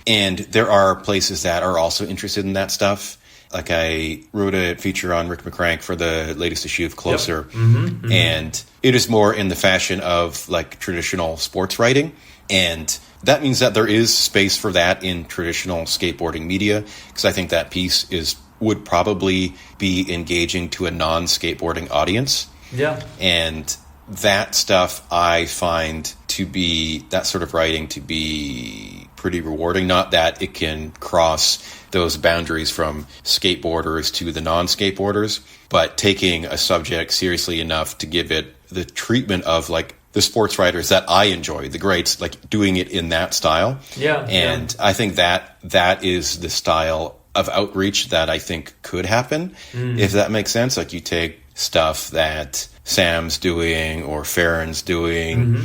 And there are places that are also interested in that stuff. Like I wrote a feature on Rick McCrank for the latest issue of Closer. Yep. And it is more in the fashion of like traditional sports writing. And that means that there is space for that in traditional skateboarding media, because I think that piece would probably be engaging to a non-skateboarding audience. Yeah. And that stuff I find to be, that sort of writing to be pretty rewarding. Not that it can cross those boundaries from skateboarders to the non-skateboarders, but taking a subject seriously enough to give it the treatment of like the sports writers that I enjoy, the greats, like doing it in that style. Yeah. And I think that is the style of outreach that I think could happen, if that makes sense. Like you take stuff that Sam's doing or Farran's doing.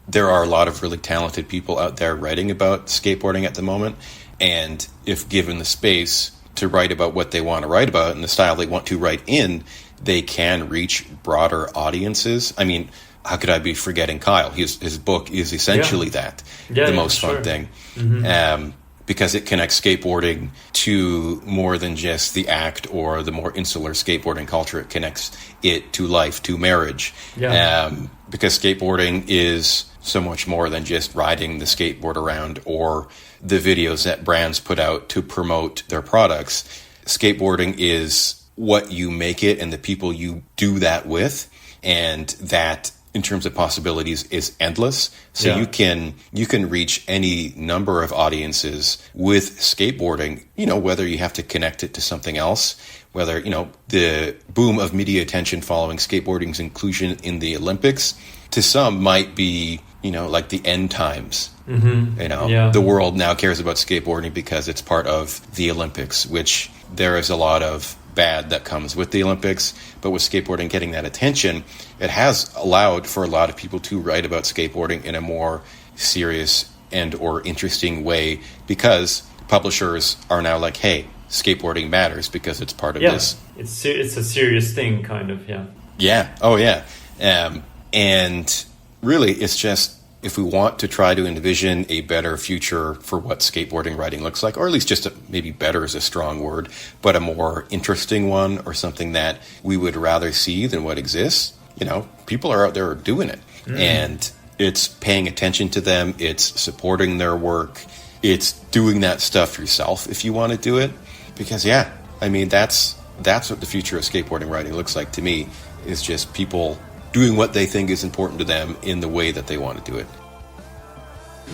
There are a lot of really talented people out there writing about skateboarding at the moment. And if given the space to write about what they want to write about and the style they want to write in, they can reach broader audiences. I mean, how could I be forgetting Kyle? His book is essentially the most fun thing. Because it connects skateboarding to more than just the act or the more insular skateboarding culture. It connects it to life, to marriage. Because skateboarding is so much more than just riding the skateboard around or the videos that brands put out to promote their products. Skateboarding is what you make it and the people you do that with, and that in terms of possibilities is endless. So you can reach any number of audiences with skateboarding, you know, whether you have to connect it to something else, whether, you know, the boom of media attention following skateboarding's inclusion in the Olympics to some might be, you know, like the end times. You know, the world now cares about skateboarding because it's part of the Olympics, which there is a lot of bad that comes with the Olympics. But with skateboarding getting that attention, it has allowed for a lot of people to write about skateboarding in a more serious and or interesting way, because publishers are now like, hey, skateboarding matters because it's part of this. It's a serious thing, kind of. And really, it's just, if we want to try to envision a better future for what skateboarding writing looks like, or at least just maybe better is a strong word, but a more interesting one, or something that we would rather see than what exists, you know, people are out there doing it. And it's paying attention to them, it's supporting their work, it's doing that stuff yourself if you want to do it. Because I mean, that's what the future of skateboarding writing looks like to me, is just people doing what they think is important to them in the way that they want to do it.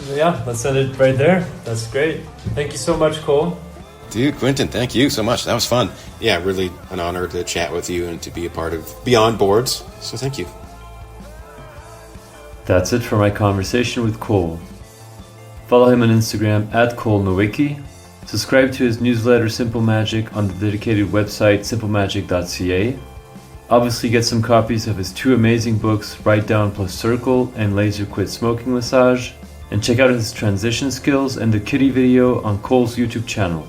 Yeah, let's end it right there. That's great. Thank you so much, Cole. Dude, Quentin, thank you so much. That was fun. Yeah, really an honor to chat with you and to be a part of Beyond Boards. So thank you. That's it for my conversation with Cole. Follow him on Instagram at Cole Nowicki. Subscribe to his newsletter Simple Magic on the dedicated website simplemagic.ca. Obviously get some copies of his two amazing books, Write Down plus Circle and Laser Quit Smoking Massage, and check out his transition skills and the kitty video on Cole's YouTube channel.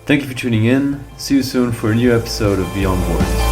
Thank you for tuning in. See you soon for a new episode of Beyond Boards.